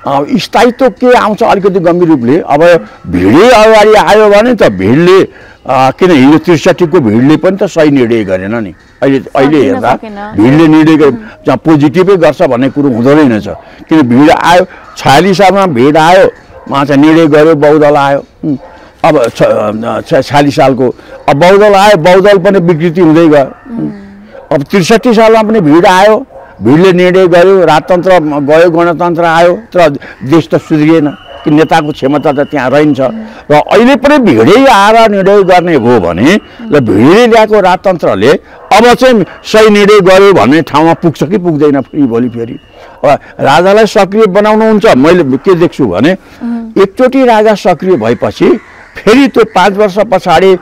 स्थायित्व के आउँछ अलिकति गम्भीर रूपले। अब भिडै अगाडि आयो भने त भिडले किन हिजो 63 को भिडले पनि त सही निर्णय गरेन नि। अहिले हेर्दा भिडले निर्णय पोजिटिभै गर्छ भन्ने कुरो हुँदो रहेनछ। किन भिड आयो, 46 सालमा भिड आयो, उहाँ चाहिँ निर्णय गर्यो, बहुदल आयो। अब 46 सालको अब बहुदल आयो, बहुदल पनि विकृति हुँदै गयो। अब 63 सालमा पनि भिड आयो, भिडले निर्णय गर्यो, राजतन्त्र गयो, गणतन्त्र आयो, तर देश त सुध्रिएन कि नेताको क्षमता त त्यहाँ रहन्छ। र अहिले पनि भिडै आएर निर्णय गर्ने हो भने र भिडले ल्याएको राजतन्त्रले अब चाहिँ सही निर्णय गर्यो भन्ने ठाउँमा पुग्छ कि पुग्दैन भोलि फेरि। अब राजालाई सक्रिय बनाउनुहुन्छ, मैले के देख्छु भने एकचोटि राजा सक्रिय भएपछि फेरि त्यो 5 वर्ष पछाडि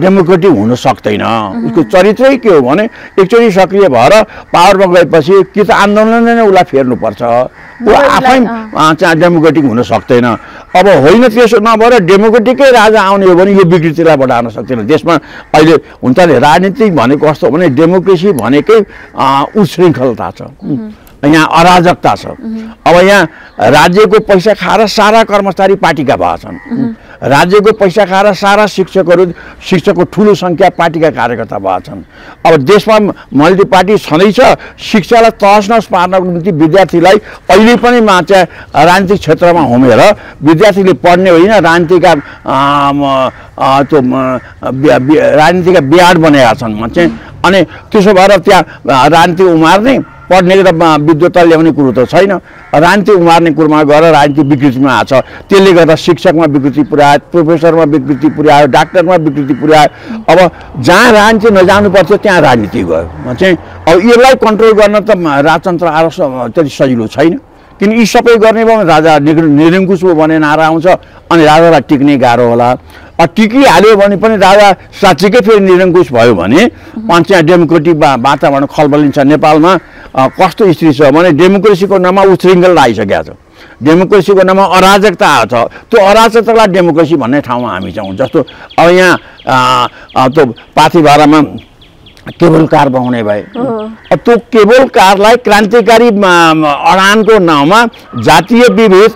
डेमोक्रेटिक हुन सक्दैन। उसको चरित्रै के हो भने एकचोटि सक्रिय भएर पावरमा गएपछि कि त आन्दोलनले नै उसलाई फेर्नुपर्छ, ऊ आफै चाहिँ डेमोक्रेटिक हुन सक्दैन। अब होइन त्यसो नभएर डेमोक्रेटिकै राजा आउने हो भने यो विकृतिलाई बढाउन सक्दैन देशमा। अहिले हुन्छ नि राजनीति भनेको कस्तो भने डेमोक्रेसी भनेकै उच्छृङ्खलता छ, यहाँ अराजकता छ। अब यहाँ राज्यको पैसा खाएर सारा कर्मचारी पार्टीका भएछन् राज्यको पैसा खाएर सारा शिक्षकको ठुलो सङ्ख्या पार्टीका कार्यकर्ता भएछन्। अब देशमा मल्टी पार्टी छँदैछ, शिक्षालाई तहस नहस पार्नको निम्ति विद्यार्थीलाई अहिले पनि चाहिँ राजनीतिक क्षेत्रमा होमेर विद्यार्थीले पढ्ने होइन राजनीतिका त्यो राजनीतिका बिहाड बनाएका छन् चाहिँ। अनि त्यसो भएर त्यहाँ राजनीति उमार्ने पढ्ने र विद्वता ल्याउने कुरो त छैन। राजनीति उमार्ने कुरोमा गएर राजनीति विकृतिमा आएको छ। त्यसले गर्दा शिक्षकमा विकृति पुर्यायो, प्रोफेसरमा विकृति पुर्यायो, डाक्टरमा विकृति पुर्यायो। अब जहाँ राजनीति नजानु पर्थ्यो त्यहाँ राजनीति गयो चाहिँ। अब यसलाई कन्ट्रोल गर्न त राजतन्त्र त्यति सजिलो छैन। किन यी सबै गर्ने भयो भने राजा निरङ्कुश भयो भने नारा आउँछ अनि राजालाई टिक्ने गाह्रो होला। टिकिहाल्यो भने पनि राजा साँच्चीकै फेरि निरङ्कुश भयो भने चाहिँ डेमोक्रेटिक वातावरण खलबलिन्छ। नेपालमा कस्तो स्थिति छ भने डेमोक्रेसीको नाममा उच्छृङ्खल आइसकेको छ, डेमोक्रेसीको नाममा अराजकता आएको छ। त्यो अराजकतालाई डेमोक्रेसी भन्ने ठाउँमा हामी छौँ। जस्तो अब यहाँ त्यो पाथिभारामा केबल कार बनाउने भए, त्यो केबल कारलाई क्रान्तिकारी अडानको नाउँमा जातीय विभेद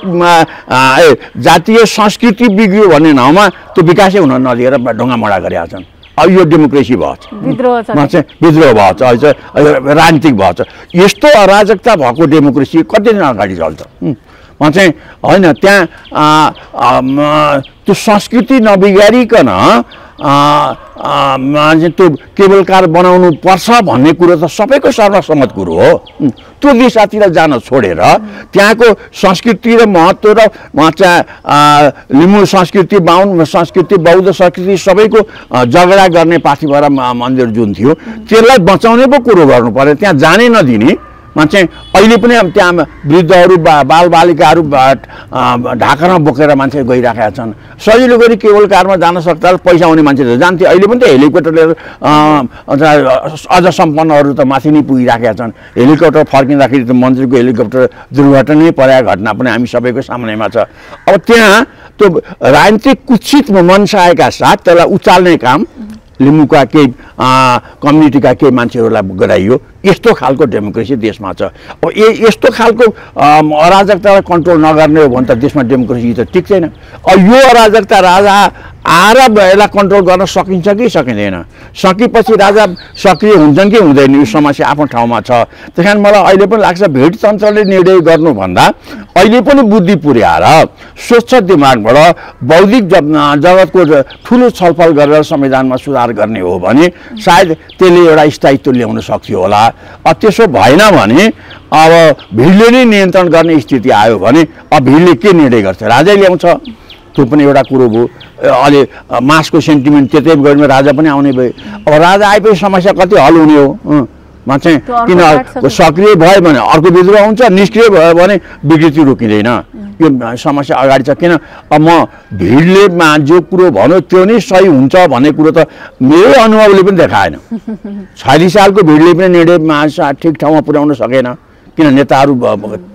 जातीय संस्कृति बिग्रियो भन्ने नाउँमा त्यो विकासै हुन नदिएर ढुङ्गा मडा गरेका छन्। अब यो डेमोक्रेसी भएछ, विद्रोह भएछ, राजनीतिक भएछ। यस्तो अराजकता भएको डेमोक्रेसी कति दिन अगाडि चल्छ चाहिँ होइन। त्यहाँ त्यो संस्कृति नबिगारिकन त्यो केबल कार बनाउनु पर्छ भन्ने कुरो त सबैको सर्वसम्मत कुरो हो। त्यो दिशातिर जान छोडेर त्यहाँको संस्कृति र महत्त्व र चाहिँ लिम्बू संस्कृति, बाहुन संस्कृति, बौद्ध संस्कृति सबैको झगडा गर्ने पाथिभरा मन्दिर जुन थियो त्यसलाई बचाउने पो कुरो गर्नु पर्यो। त्यहाँ जानै नदिने चाहिँ अहिले पनि अब त्यहाँ वृद्धहरू बालबालिकाहरू ढाकामा बोकेर मान्छे गइराखेका छन्। सजिलो गरी केबल कारमा जान सक्दा पैसा आउने मान्छे त जान्थे। अहिले पनि त हेलिकप्टर लिएर अझ सम्पन्नहरू त माथि नै पुगिराखेका छन्। हेलिकप्टर फर्किँदाखेरि त मन्त्रीको हेलिकप्टर दुर्घटनै परेको घटना पनि हामी सबैको सामनेमा छ। अब त्यहाँ त्यो राजनीतिक कुचित मनसायका साथ त्यसलाई उचाल्ने काम लिम्बूका केही कम्युनिटीका केही मान्छेहरूलाई गराइयो। यस्तो खालको डेमोक्रेसी देशमा छ। अब यस्तो खालको अराजकतालाई कन्ट्रोल नगर्ने हो भने त देशमा डेमोक्रेसी त टिक्दैन। अब यो अराजकता राजा आएर यसलाई कन्ट्रोल गर्न सकिन्छ कि सकिँदैन, सकेपछि राजा सक्रिय हुन्छन् कि हुँदैन, यो समस्या आफ्नो ठाउँमा छ। त्यस कारण मलाई अहिले पनि लाग्छ भेटतन्त्रले निर्णय गर्नुभन्दा अहिले पनि बुद्धि पुर्याएर स्वच्छ दिमागबाट बौद्धिक जगतको ठुलो छलफल गरेर संविधानमा सुधार गर्ने हो भने सायद त्यसले एउटा स्थायित्व ल्याउन सक्थ्यो होला। त्यसो भएन भने अब भिडले नै नियन्त्रण गर्ने स्थिति आयो भने अब भिडले के निर्णय गर्छ, राजै ल्याउँछ। त्यो पनि एउटा कुरो भयो। अहिले मासको सेन्टिमेन्ट त्यतै गएमा राजा पनि आउने भयो। अब राजा आएपछि समस्या कति हल हुने हो चाहिँ। किन सक्रिय भयो भने अर्को विद्रोह हुन्छ, निष्क्रिय भयो भने विकृति रोकिँदैन। यो समस्या अगाडि छ। किन अब म भिडले जो कुरो भन्यो त्यो नै सही हुन्छ भन्ने कुरो त मेरो अनुभवले पनि देखाएन। 46 सालको भिडले पनि निर्णय ठिक ठाउँमा पुर्याउन सकेन, किन नेताहरू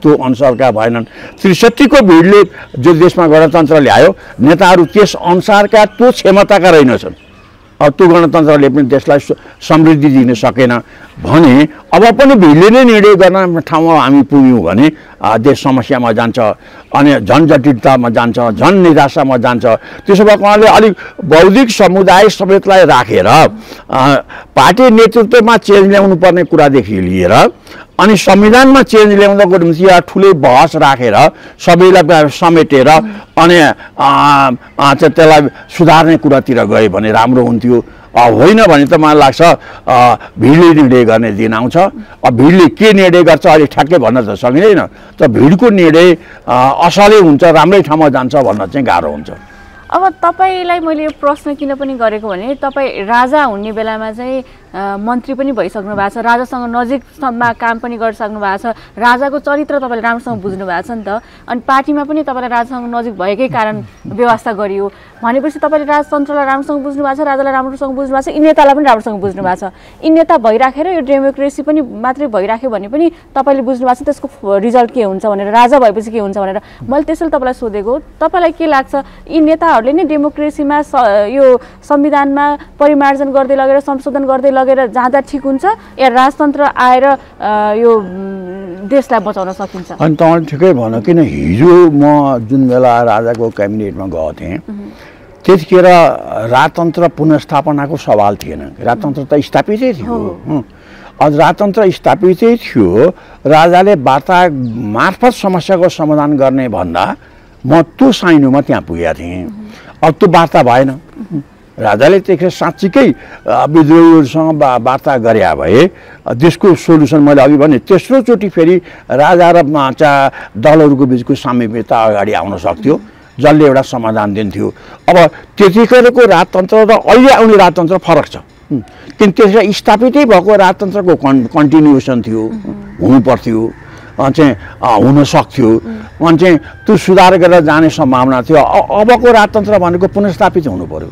त्यो अनुसारका भएनन्। 63 को भिडले जो देशमा गणतन्त्र ल्यायो नेताहरू त्यस अनुसारका त्यो क्षमताका रहेनछन्। अब त्यो गणतन्त्रले पनि देशलाई समृद्धि दिन सकेन भने अब पनि भिडले नै निर्णय गर्न ठाउँमा हामी पुग्यौँ भने देश समस्यामा जान्छ अनि झन् जटिलतामा जान्छ, झन् निराशामा जान्छ। त्यसो भएको कारणले अलिक बौद्धिक समुदाय समेतलाई राखेर पार्टी नेतृत्वमा चेन्ज ल्याउनु पर्ने कुरादेखि लिएर अनि संविधानमा चेन्ज ल्याउँदाको निम्ति ठुलै बहस राखेर सबैलाई समेटेर अनि त्यसलाई सुधार्ने कुरातिर गए भने राम्रो हुन्थ्यो। होइन भने त मलाई लाग्छ भिडले निर्णय गर्ने दिन आउँछ। अब भिडले के निर्णय गर्छ अहिले ठ्याक्कै भन्न त सकिँदैन। त भिडको निर्णय असलै हुन्छ, राम्रै ठाउँमा जान्छ भन्न चाहिँ गाह्रो हुन्छ। अब तपाईलाई मैले यो प्रश्न किन पनि गरेको भने तपाईँ राजा हुने बेलामा चाहिँ मन्त्री पनि भइसक्नु भएको छ, राजासँग नजिकसम्म काम पनि गरिसक्नु भएको छ, राजाको चरित्र तपाईँले राम्रोसँग बुझ्नु भएको छ नि त। अनि पार्टीमा पनि तपाईँलाई राजासँग नजिक भएकै कारण व्यवस्था गरियो भनेपछि तपाईँले राजतन्त्रलाई राम्रोसँग बुझ्नु भएको छ, राजालाई राम्रोसँग बुझ्नु भएको छ, यी नेतालाई पनि राम्रोसँग बुझ्नु भएको छ। यी नेता भइराखेर यो डेमोक्रेसी पनि मात्रै भइराख्यो भने पनि तपाईँले बुझ्नु भएको छ त्यसको रिजल्ट के हुन्छ भनेर, राजा भएपछि के हुन्छ भनेर। मैले त्यसैले तपाईँलाई सोधेको, तपाईँलाई के लाग्छ यी नेताहरूले नै डेमोक्रेसीमा यो संविधानमा परिमार्जन गर्दै लगेर संशोधन गर्दै लगेर जाँदा ठिक हुन्छ या राजतन्त्र आएर यो देशलाई बचाउन सकिन्छ? अनि तपाईँले ठिकै भन्नु, किन हिजो म जुन बेला राजाको क्याबिनेटमा गएको थिएँ त्यतिखेर राजतन्त्र पुनर्स्थापनाको सवाल थिएन। राजतन्त्र त स्थापितै थियो। अझ राजतन्त्र स्थापितै थियो, राजाले वार्ता मार्फत समस्याको समाधान गर्ने भन्दा म त्यो साइनोमा त्यहाँ पुगेको थिएँ। अब त्यो वार्ता भएन। राजाले त्यतिखेर साँच्चीकै विद्रोहीहरूसँग वार्ता गरे भए देशको सोल्युसन मैले अघि भने तेस्रोचोटि फेरि राजा र दलहरूको बिचको सामिप्यता अगाडि आउन सक्थ्यो, जसले एउटा समाधान दिन्थ्यो। अब त्यतिखेरको राजतन्त्र र अहिले आउने राजतन्त्र फरक छ। किन त्यसलाई स्थापितै भएको राजतन्त्रको कन्टिन्युएसन थियो, हुनुपर्थ्यो, चाहिँ हुन सक्थ्यो, अनि चाहिँ त्यो सुधार गरेर जाने सम्भावना थियो। अबको राजतन्त्र भनेको पुनर्स्थापित हुनु पर्यो।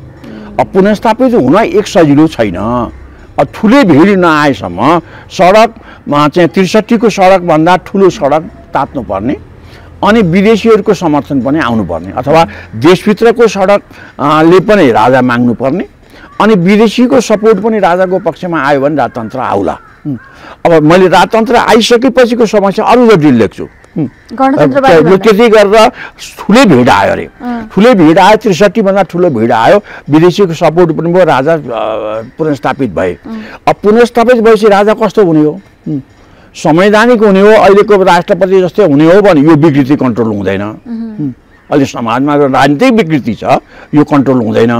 अब पुनर्स्थापित हुन एक सजिलो छैन। ठुलै भिड नआएसम्म सडकमा चाहिँ ६३को सडकभन्दा ठुलो सडक तात्नुपर्ने, अनि विदेशीहरूको समर्थन पनि आउनुपर्ने, अथवा देशभित्रको सडकले पनि राजा माग्नुपर्ने, अनि विदेशीको सपोर्ट पनि राजाको पक्षमा आयो भने राजतन्त्र आउला। अब मैले राजतन्त्र आइसकेपछिको समस्या अरू जटिल लेख्छु। त्यति गरेर ठुलै भिड आयो अरे, ठुलै भिड आयो, ६३ भन्दा ठुलो भिड आयो, विदेशीको सपोर्ट पनि भयो, राजा पुनर्स्थापित भए। अब पुनर्स्थापित भएपछि राजा कस्तो हुने हो? संवैधानिक हुने हो, अहिलेको राष्ट्रपति जस्तै हुने हो भने यो विकृति कन्ट्रोल हुँदैन। अहिले समाजमा राजनीतिक विकृति छ, यो कन्ट्रोल हुँदैन।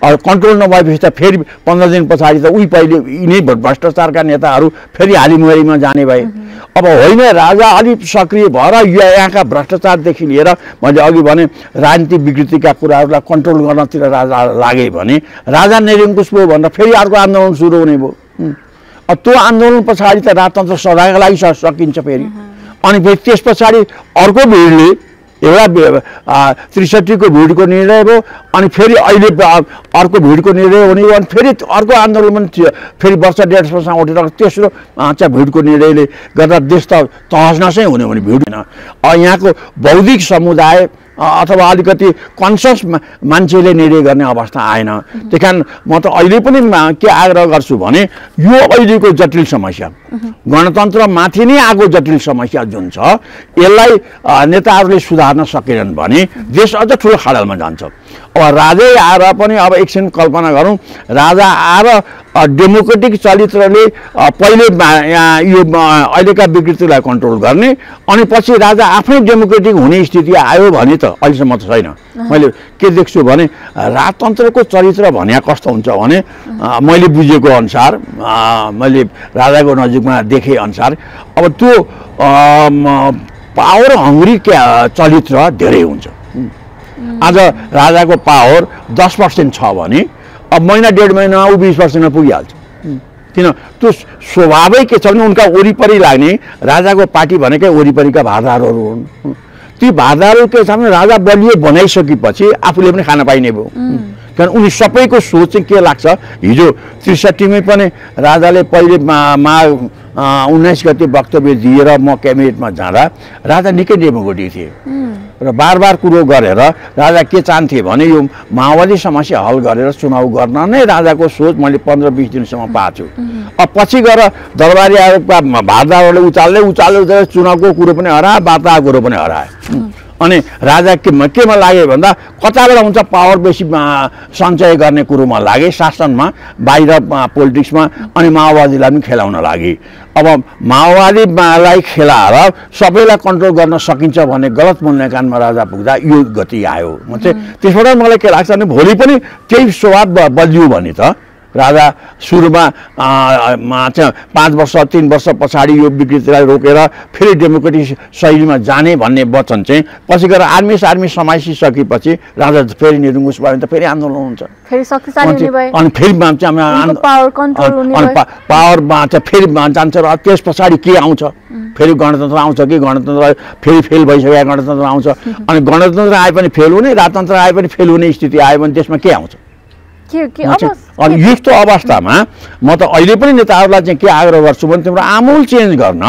अब कन्ट्रोल नभएपछि त फेरि 15 दिन पछाडि त उही पहिले यिनै भ्रष्टाचारका नेताहरू फेरि हालिमुहारीमा जाने भए। अब होइन, राजा अलिक सक्रिय भएर यहाँका भ्रष्टाचारदेखि लिएर मैले अघि भने राजनीतिक विकृतिका कुराहरूलाई कन्ट्रोल गर्नतिर राजा लागे भने राजा निरङ्कुश भयो भनेर फेरि अर्को आन्दोलन सुरु हुने भयो। त्यो आन्दोलन पछाडि त राजतन्त्र सदाका लागि सकिन्छ फेरि। अनि फेरि त्यस पछाडि अर्को भिडले एउटा ६३को भिडको निर्णय भयो, अनि फेरि अहिले अर्को भिडको निर्णय हुने हो, अनि फेरि अर्को आन्दोलन पनि फेरि वर्ष १.5 वर्षमा उठेर तेस्रो चाहिँ भिडको निर्णयले गर्दा देश त तहसनसै हुने भने भिड होइन। यहाँको बौद्धिक समुदाय अथवा अलिकति कन्सियस मान्छेले निर्णय गर्ने अवस्था आएन। त्यही कारण म त अहिले पनि के आग्रह गर्छु भने यो अहिलेको जटिल समस्या, गणतन्त्रमाथि नै आएको जटिल समस्या जुन छ, यसलाई नेताहरूले सुधार्न सकेनन् भने देश अझ ठुलो खाडलमा जान्छ। अब राजै आएर पनि अब एकछिन कल्पना गरौँ, राजा आएर डेमोक्रेटिक चरित्रले पहिले यो अहिलेका विकृतिलाई कन्ट्रोल गर्ने, अनि पछि राजा आफै डेमोक्रेटिक हुने स्थिति आयो भने त अहिलेसम्म त छैन। मैले के देख्छु भने राजतन्त्रको चरित्र भने कस्तो हुन्छ भने मैले बुझेको अनुसार, मैले राजाको नजिकमा देखे अनुसार, अब त्यो पावर हङ्ग्री चरित्र धेरै हुन्छ। आज राजाको पावर 10% छ भने अब महिना 1.5 महिनामा ऊ 20%मा पुगिहाल्छ। किन? त्यो स्वभावै के छ भने उनका वरिपरि लाग्ने राजाको पार्टी भनेकै वरिपरिका भारदारहरू हुन्। ती भारदारहरू के छ भने राजा बलियो बनाइसकेपछि आफूले पनि खान पाइने भयो। कारण उनी सबैको सोच चाहिँ के लाग्छ, हिजो ६३मै पनि राजाले पहिले 19 गते वक्तव्य दिएर म क्याबिनेटमा जाँदा राजा निकै डेमोक्रेटिक थिए र बार कुरो गरेर राजा के चाहन्थे भने यो माओवादी समस्या हल गरेर चुनाव गर्न नै राजाको सोच मैले 15-20 दिनसम्म पाएको छु। अब पछि गएर दरबारी आयोगका भारदारहरूले उचाल्दै चुनावको कुरो पनि हराए, वार्ताको कुरो पनि हराए। अनि राजा केमा लागे भन्दा कताबाट हुन्छ पावर बेसी सञ्चय गर्ने कुरोमा लागे, शासनमा, बाहिर पोलिटिक्समा, अनि माओवादीलाई पनि खेलाउन लागे। अब माओवादीलाई खेलाएर सबैलाई कन्ट्रोल गर्न सकिन्छ भन्ने गलत मूल्याङ्कनमा राजा पुग्दा यो गति आयो। म चाहिँ त्यसबाट मलाई के लाग्छ भने भोलि पनि त्यही स्वभाव बलियो भने त राजा सुरुमा चाहिँ 5 वर्ष 3 वर्ष पछाडि यो विकृतिलाई रोकेर फेरि डेमोक्रेटिक शैलीमा जाने भन्ने वचन चाहिँ पछि गएर आर्मी समाइसकेपछि राजा फेरि निरङ्कुश भयो भने त फेरि आन्दोलन हुन्छ, फेरि शक्तिशाली हुने भयो, अनि फेरि पावर कन्ट्रोल हुने भयो, पावरमा चाहिँ फेरि जान्छ र त्यस पछाडि के आउँछ, फेरि गणतन्त्र आउँछ कि गणतन्त्र फेरि फेल भइसकेको गणतन्त्र आउँछ। अनि गणतन्त्र आए पनि फेल हुने, राजतन्त्र आए पनि फेल हुने स्थिति आयो भने त्यसमा के आउँछ? अनि यस्तो अवस्थामा म त अहिले पनि नेताहरूलाई चाहिँ के आग्रह गर्छु भने तिम्रो आमूल चेन्ज गर्न,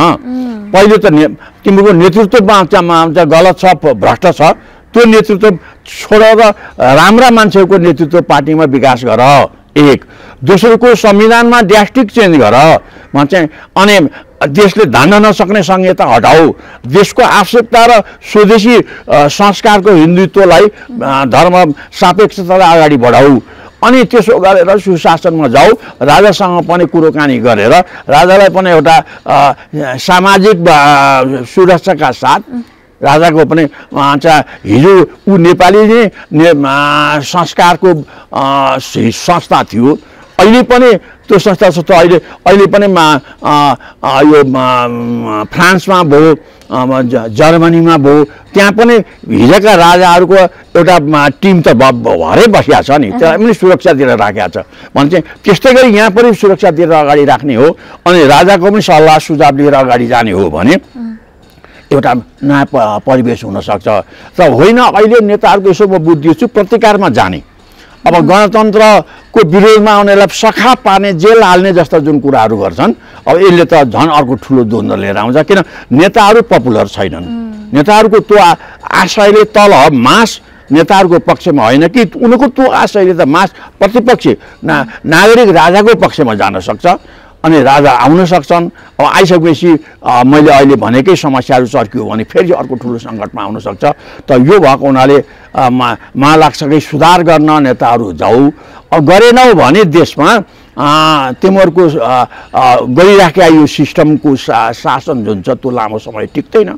पहिले त तिम्रो नेतृत्वमा गलत छ, भ्रष्ट छ, त्यो नेतृत्व छोडेर राम्रा मान्छेहरूको नेतृत्व पार्टीमा विकास गर। एक दोस्रोको संविधानमा ड्रास्टिक चेन्ज गर। म चाहिँ अनि देशले धान्न नसक्ने संहिता हटाऊ, देशको आवश्यकता र स्वदेशी संस्कारको हिन्दुत्वलाई धर्म सापेक्षतालाई अगाडि बढाऊ, अनि त्यसो गरेर सुशासनमा जाऊ। राजासँग पनि कुरोकानी गरेर राजालाई पनि एउटा सामाजिक सुरक्षाका साथ राजाको पनि हिजो ऊ नेपाली नै संस्कारको संस्था थियो, अहिले पनि त्यो संस्था छ। अहिले पनि यो फ्रान्समा भयो, जर्मनीमा भयो, त्यहाँ पनि हिजोका राजाहरूको एउटा टिम त भरै बसिया छ नि, त्यसलाई पनि सुरक्षा दिएर राखेको छ भने चाहिँ त्यस्तै गरी यहाँ पनि सुरक्षा दिएर अगाडि राख्ने हो अनि राजाको पनि सल्लाह सुझाव लिएर अगाडि जाने हो भने एउटा नयाँ परिवेश हुनसक्छ। त होइन अहिले नेताहरूको यसो म बुझ्दैछु छु प्रतिकारमा जाने, अब गणतन्त्रको विरोधमा आउनेलाई सखा पार्ने, जेल हाल्ने जस्ता जुन कुराहरू गर्छन्, अब यसले त झन् अर्को ठुलो द्वन्द्व लिएर आउँछ। किन नेताहरू पपुलर छैनन्, नेताहरूको त्यो आशयले तल मास नेताहरूको पक्षमा होइन कि उनको त्यो आशयले त मास प्रतिपक्ष नागरिक राजाको पक्षमा जान सक्छ अनि राजा आउन सक्छन्। अब आइसकेपछि मैले अहिले भनेकै समस्याहरू चर्कियो भने फेरि अर्को ठुलो सङ्कटमा आउन सक्छ। त यो भएको हुनाले मलाई लाग्छ कि सुधार गर्न नेताहरू जाऊ, गरेनौ भने देशमा तिमीहरूको गरिराखेका यो सिस्टमको शासन जुन छ त्यो लामो समय टिक्दैन।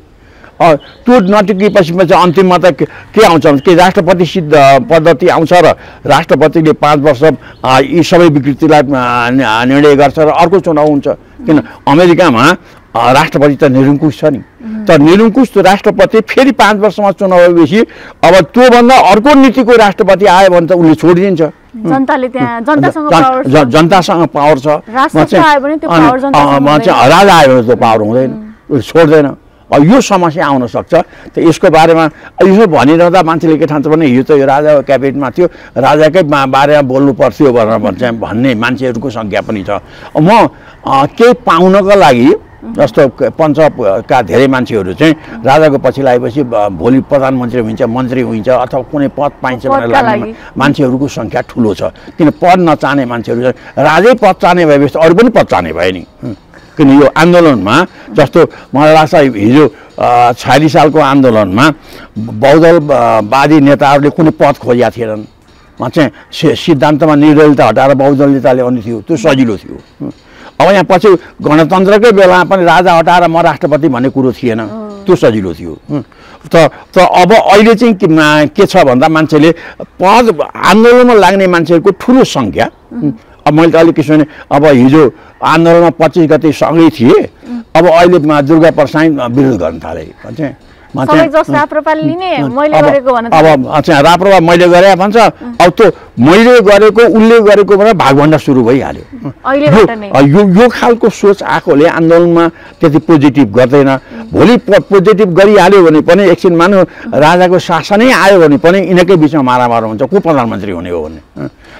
त्यो नटिकेपछि चाहिँ अन्तिममा त के आउँछ कि राष्ट्रपति सिद्ध पद्धति आउँछ र राष्ट्रपतिले 5 वर्ष यी सबै विकृतिलाई निर्णय गर्छ र अर्को चुनाव हुन्छ। किन अमेरिकामा राष्ट्रपति त निरङ्कुश छ नि, तर निरङ्कुश त राष्ट्रपति फेरि 5 वर्षमा चुनाव भएपछि अब त्योभन्दा अर्को नीतिको राष्ट्रपति आयो भने त उसले छोडिदिन्छ। जनताले त्यहाँ जनतासँग पावर छ, राजा आयो भने त्यो पावर हुँदैन, उसले छोड्दैन। यो समस्या आउन सक्छ। त यसको बारेमा यसो भनिरहँदा मान्छेले के ठान्छ भने हिजो त यो राजा क्याबिनेटमा थियो, राजाकै बारेमा बोल्नु पर्थ्यो भनेर भन्ने मान्छेहरूको सङ्ख्या पनि छ। म केही पाउनको लागि जस्तो पञ्चका धेरै मान्छेहरू चाहिँ राजाको पछि लागेपछि भोलि प्रधानमन्त्री हुन्छ, मन्त्री हुन्छ अथवा कुनै पद पाइन्छ भनेर लाग्ने मान्छेहरूको सङ्ख्या ठुलो छ। किन पद नचाहने मान्छेहरू राजै पद चाहने भएपछि अरू पनि पद चाहने भयो नि। किन यो आन्दोलनमा जस्तो मलाई लाग्छ हिजो 46 सालको आन्दोलनमा बहुदलवादी नेताहरूले कुनै पद खोजेका थिएनन्, चाहिँ सिद्धान्तमा निर्दलीयता हटाएर बहुदलीयता ल्याउने थियो, त्यो सजिलो थियो। अब यहाँ पछि गणतन्त्रकै बेलामा पनि राजा हटाएर म राष्ट्रपति भन्ने कुरो थिएन, त्यो सजिलो थियो। त अब अहिले चाहिँ के छ भन्दा मान्छेले पद आन्दोलनमा लाग्ने मान्छेहरूको ठुलो सङ्ख्या। अब मैले त अलिक के भने अब हिजो आन्दोलनमा 25 गते सँगै थिए, अब अहिले दुर्गा प्रसाद विरोध गर्न थाले भन्छ। अब राप्रपा मैले गरे भन्छ, अब त्यो मैले गरेको उसले गरेको भनेर भागभन्डा सुरु भइहाल्यो। यो खालको सोच आएकोले आन्दोलनमा त्यति पोजिटिभ गर्दैन। भोलि पोजिटिभ गरिहाल्यो भने पनि एकछिन मानु राजाको शासनै आयो भने पनि यिनकै बिचमा मारामार हुन्छ, को प्रधानमन्त्री हुने हो भन्ने।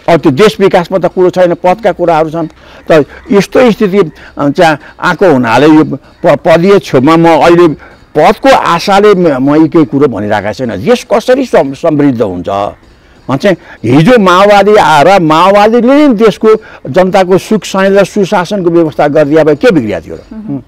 अब त्यो देश विकासमा त कुरो छैन, पदका कुराहरू छन्। त यस्तो स्थिति चाहिँ आएको हुनाले यो पदीय छेउमा म अहिले पदको आशाले म केही कुरो भनिरहेको छैन। देश कसरी समृद्ध हुन्छ चाहिँ हिजो माओवादी आएर माओवादीले नै देशको जनताको सुख शान्ति र सुशासनको व्यवस्था गरिदिए भए के बिग्रिया थियो र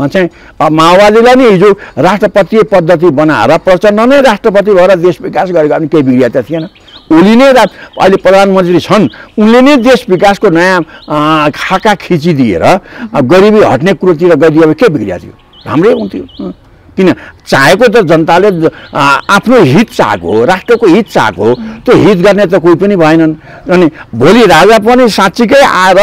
चाहिँ माओवादीलाई नै हिजो राष्ट्रपति पद्धति बनाएर प्रचण्ड नै राष्ट्रपति भएर देश विकास गरेको अनि केही बिग्रिया त थिएन। ओली नै अहिले प्रधानमन्त्री छन्, उनले नै देश विकासको नयाँ खाका खिचिदिएर गरिबी हट्ने कुरोतिर गइदियो भए के बिग्रिया थियो, राम्रै हुन्थ्यो। किन चाहेको त जनताले आफ्नो हित चाहेको हो, राष्ट्रको हित चाहेको हो, त्यो हित गर्ने त कोही पनि भएनन्। अनि भोलि राजा पनि साँच्चीकै आएर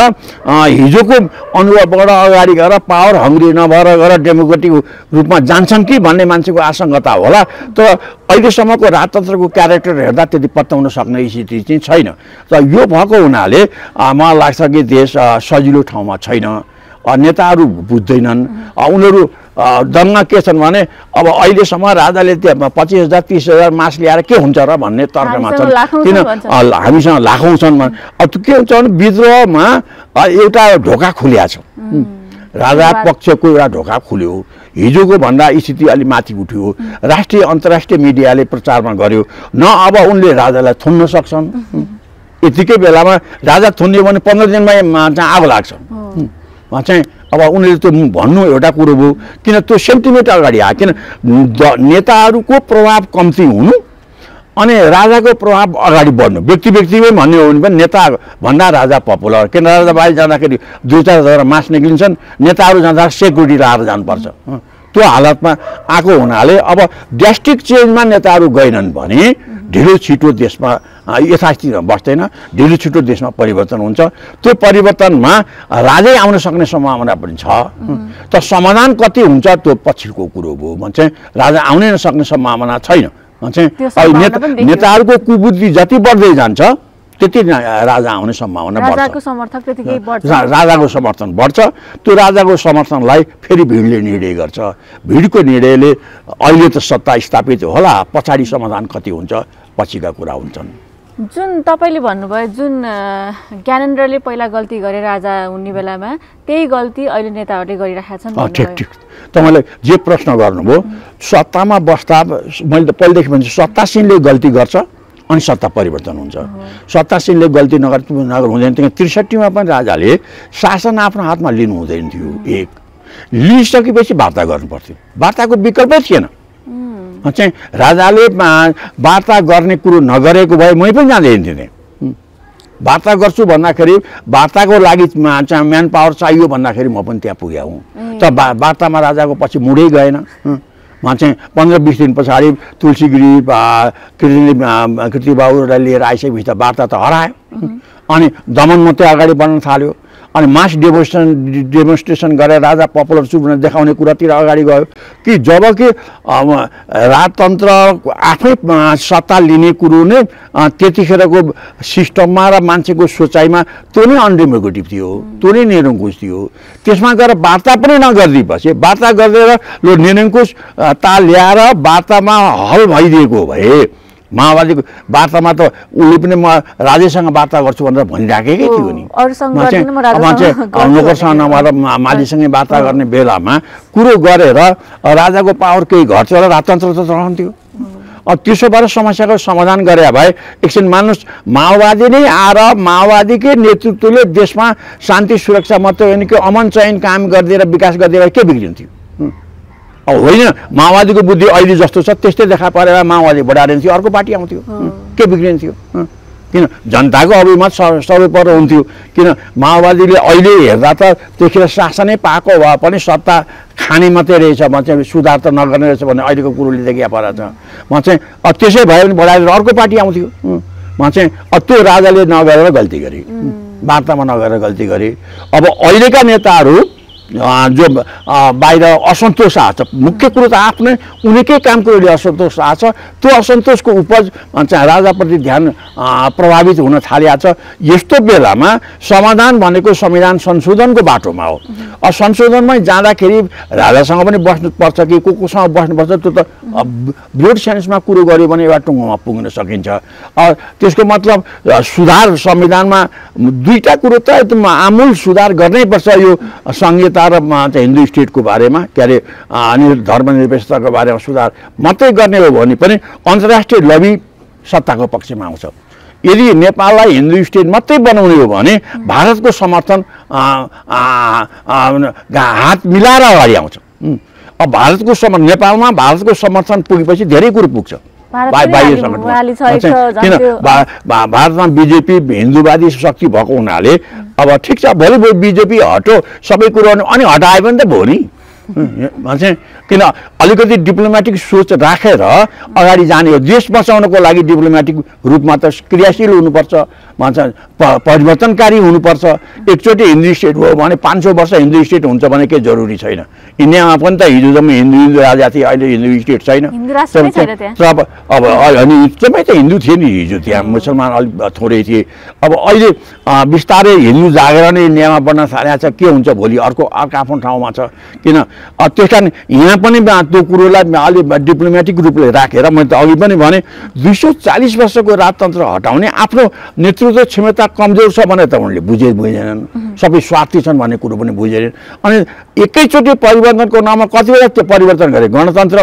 हिजोको अनुभवबाट अगाडि गएर पावर हङ्ग्री नभएर गएर डेमोक्रेटिक रूपमा जान्छन् कि भन्ने मान्छेको आशंकता होला। त अहिलेसम्मको राजतन्त्रको क्यारेक्टर हेर्दा त्यति पत्याउन सक्ने स्थिति चाहिँ छैन। त यो भएको हुनाले मलाई लाग्छ कि देश सजिलो ठाउँमा छैन, नेताहरू बुझ्दैनन्। उनीहरू दङ्गा के छन् भने अब अहिलेसम्म राजाले 25,000 30,000 मास ल्याएर के हुन्छ र भन्ने तर्कमा छन्। किन हामीसँग लाखौँ छन्। अब के हुन्छ भने विद्रोहमा एउटा ढोका खुलिया छ, राजा पक्षको एउटा ढोका खुल्यो। हिजोको भन्दा स्थिति अलि माथि उठ्यो, राष्ट्रिय अन्तर्राष्ट्रिय मिडियाले प्रचारमा गर्यो न। अब उनले राजालाई थुन्न सक्छन्, यतिकै बेलामा राजा थुन्यो भने 15 दिनमा चाहिँ आगो लाग्छ। चाहिँ अब उनीहरूले त्यो भन्नु एउटा कुरो भयो, किन त्यो सेन्टिमेन्ट अगाडि आयो, किन नेताहरूको प्रभाव कम्ती हुनु अनि राजाको प्रभाव अगाडि बढ्नु। व्यक्तिमै भन्ने हो भने पनि नेता भन्दा राजा पपुलर, किन राजा बाहिर जाँदाखेरि 2-4 हजार मास निक्लिन्छन्, नेताहरू जाँदा सेक्युरिटी लगाएर जानुपर्छ। त्यो हालतमा आएको हुनाले अब ड्रास्टिक चेन्जमा नेताहरू गएनन् भने ढिलो छिटो देशमा यथास्थिति बस्दैन, ढिलो छिटो देशमा परिवर्तन हुन्छ। त्यो परिवर्तनमा राजै आउन सक्ने सम्भावना पनि छ। त समाधान कति हुन्छ त्यो पछिको कुरो भयो। चाहिँ राजा आउनै नसक्ने सम्भावना छैन। चाहिँ नेताहरूको कुबुद्धि जति बढ्दै जान्छ त्यति राजा आउने सम्भावना बढ्छ। राजाको समर्थक त्यतिकै बढ्छ, राजाको समर्थन बढ्छ। त्यो राजाको समर्थनलाई फेरि भिडले निर्णय गर्छ। भिडको निर्णयले अहिले त सत्ता स्थापित होला, पछाडि समाधान कति हुन्छ पछिका कुरा हुन्छन्। जुन तपाईँले भन्नुभयो, जुन ज्ञानेन्द्रले पहिला गल्ती गरे राजा हुने बेलामा, त्यही गल्ती अहिले नेताहरूले गरिरहेका छन्। ठिक तपाईँले जे प्रश्न गर्नुभयो, सत्तामा बस्दा मैले त पहिलेदेखि भन्छु सत्तासीनले गल्ती गर्छ अनि सत्ता परिवर्तन हुन्छ। सत्तासीनले गल्ती हुँदैन थियो। 63मा पनि राजाले शासन आफ्नो हातमा लिनु हुँदैन थियो। एक लिइसकेपछि वार्ता गर्नुपर्थ्यो, वार्ताको विकल्पै थिएन। चाहिँ राजाले वार्ता गर्ने कुरो नगरेको भए मै पनि जाँदैन थिएँ। वार्ता गर्छु भन्दाखेरि वार्ताको लागि म्यान पावर चाहियो भन्दाखेरि म पनि त्यहाँ पुगेँ हुँ। त वार्तामा राजाको पछि मुडै गएन। चाहिँ 15-20 दिन पछाडि तुलसीगिरी कृतिबाबुलाई लिएर आइसकेपछि त वार्ता त हरायो। अनि दमन मात्रै अगाडि बढ्न थाल्यो। अनि मास डेमोन्स्ट्रेसन गरेर राजा पपुलर छु भनेर देखाउने कुरातिर अगाडि गयो कि जबकि राजतन्त्र आफै सत्ता लिने कुरो नै त्यतिखेरको सिस्टममा र मान्छेको सोचाइमा त्यो नै अनडेमोक्रेटिक थियो, त्यो नै निरङ्कुश थियो। त्यसमा गएर वार्ता पनि नगरिदिएपछि वार्ता गरेर लो निरङ्कुश ताल ल्याएर वार्तामा हल भइदिएको भए माओवादीको वार्तामा त उसले पनि म राजेसँग वार्ता गर्छु भनेर भनिराखेकै थियो नि। नोकरसँग नभएर मालीसँगै वार्ता गर्ने बेलामा कुरो गरेर राजाको पावर केही घट्थ्यो होला, राजतन्त्र त रहन्थ्यो। त्यसो भएर समस्याको समाधान गरे भए एकछिन मान्नुहोस्, माओवादी नै आएर माओवादीकै नेतृत्वले देशमा शान्ति सुरक्षा मात्रै होइन कि अमन चयन काम गरिदिएर विकास गरिदिएर के बिग्रिन्थ्यो? होइन, माओवादीको बुद्धि अहिले जस्तो छ त्यस्तै देखा परेर माओवादी बढाएर थियो, अर्को पार्टी आउँथ्यो, के बिग्रिन्थ्यो? किन जनताको अभिमत सर्वोपर हुन्थ्यो। किन माओवादीले अहिले हेर्दा त त्यतिखेर शासनै पाएको भए पनि सत्ता खाने मात्रै रहेछ, म चाहिँ सुधार त नगर्ने रहेछ भन्ने अहिलेको कुरोले देखिया परेछ। म चाहिँ त्यसै भयो भने बढाएर अर्को पार्टी आउँथ्यो। म चाहिँ त्यो राजाले नगरेर गल्ती गरे, वार्तामा नगरेर गल्ती गरे। अब अहिलेका नेताहरू जो बाहिर असन्तोष आएको छ, मुख्य कुरो त आफ्नै उनीकै काम कुरोले असन्तोष आएको छ। त्यो असन्तोषको उपज चाहिँ राजाप्रति ध्यान प्रभावित हुन थालिएको छ। यस्तो बेलामा समाधान भनेको संविधान संशोधनको बाटोमा हो। संशोधनमा जाँदाखेरि राजासँग पनि बस्नुपर्छ कि कोसँग बस्नुपर्छ त्यो त ब्रोड सेन्समा कुरो गऱ्यो भने एउटा टुङ्गोमा पुग्न सकिन्छ। त्यसको मतलब सुधार संविधानमा दुईटा कुरो त एकदम आमूल सुधार गर्नैपर्छ। यो संहिता र हिन्दू स्टेटको बारेमा के अरे अनि धर्मनिरपेक्षताको बारेमा सुधार मात्रै गर्ने हो भने पनि अन्तर्राष्ट्रिय लबी सत्ताको पक्षमा आउँछ। यदि नेपाललाई हिन्दू स्टेट मात्रै बनाउने हो भने भारतको समर्थन हात मिलाएर अगाडि आउँछ। अब भारतको नेपालमा भारतको समर्थन पुगेपछि धेरै कुरो पुग्छ। किन भारतमा बिजेपी हिन्दूवादी शक्ति भएको हुनाले अब ठिक छ, भोलि बिजेपी हटो सबै कुरो अनि हटाए पनि त भयो नि। चाहिँ किन अलिकति डिप्लोमेटिक सोच राखेर अगाडि जाने हो। देश बचाउनको लागि डिप्लोमेटिक रूपमा त क्रियाशील हुनुपर्छ, परिवर्तनकारी हुनुपर्छ। एकचोटि हिन्दू स्टेट हो भने 500 वर्ष हिन्दू स्टेट हुन्छ भने केही जरुरी छैन। इन्डियामा पनि त हिजोसम्म हिन्दू राजा थिए, अहिले हिन्दू स्टेट छैन। अब अनि एकदमै त हिन्दू थिए नि हिजो, त्यहाँ मुसलमान अलिक थोरै थिए। अब अहिले बिस्तारै हिन्दू जागेर नै इन्डियामा बन्न थालेको छ। के हुन्छ भोलि अर्को आफ्नो ठाउँमा छ। किन त्यस कारण यहाँ पनि त्यो कुरोलाई अलि डिप्लोमेटिक रूपले राखेर मैले त अघि पनि भने 240 वर्षको राजतन्त्र हटाउने आफ्नो नेतृत्व क्षमता कमजोर छ भने त उनले बुझेनन्, सबै स्वार्थी छन् भन्ने कुरो पनि बुझेनन्। अनि एकैचोटि परिवर्तनको नाममा कति बेला त्यो परिवर्तन गरे। गणतन्त्र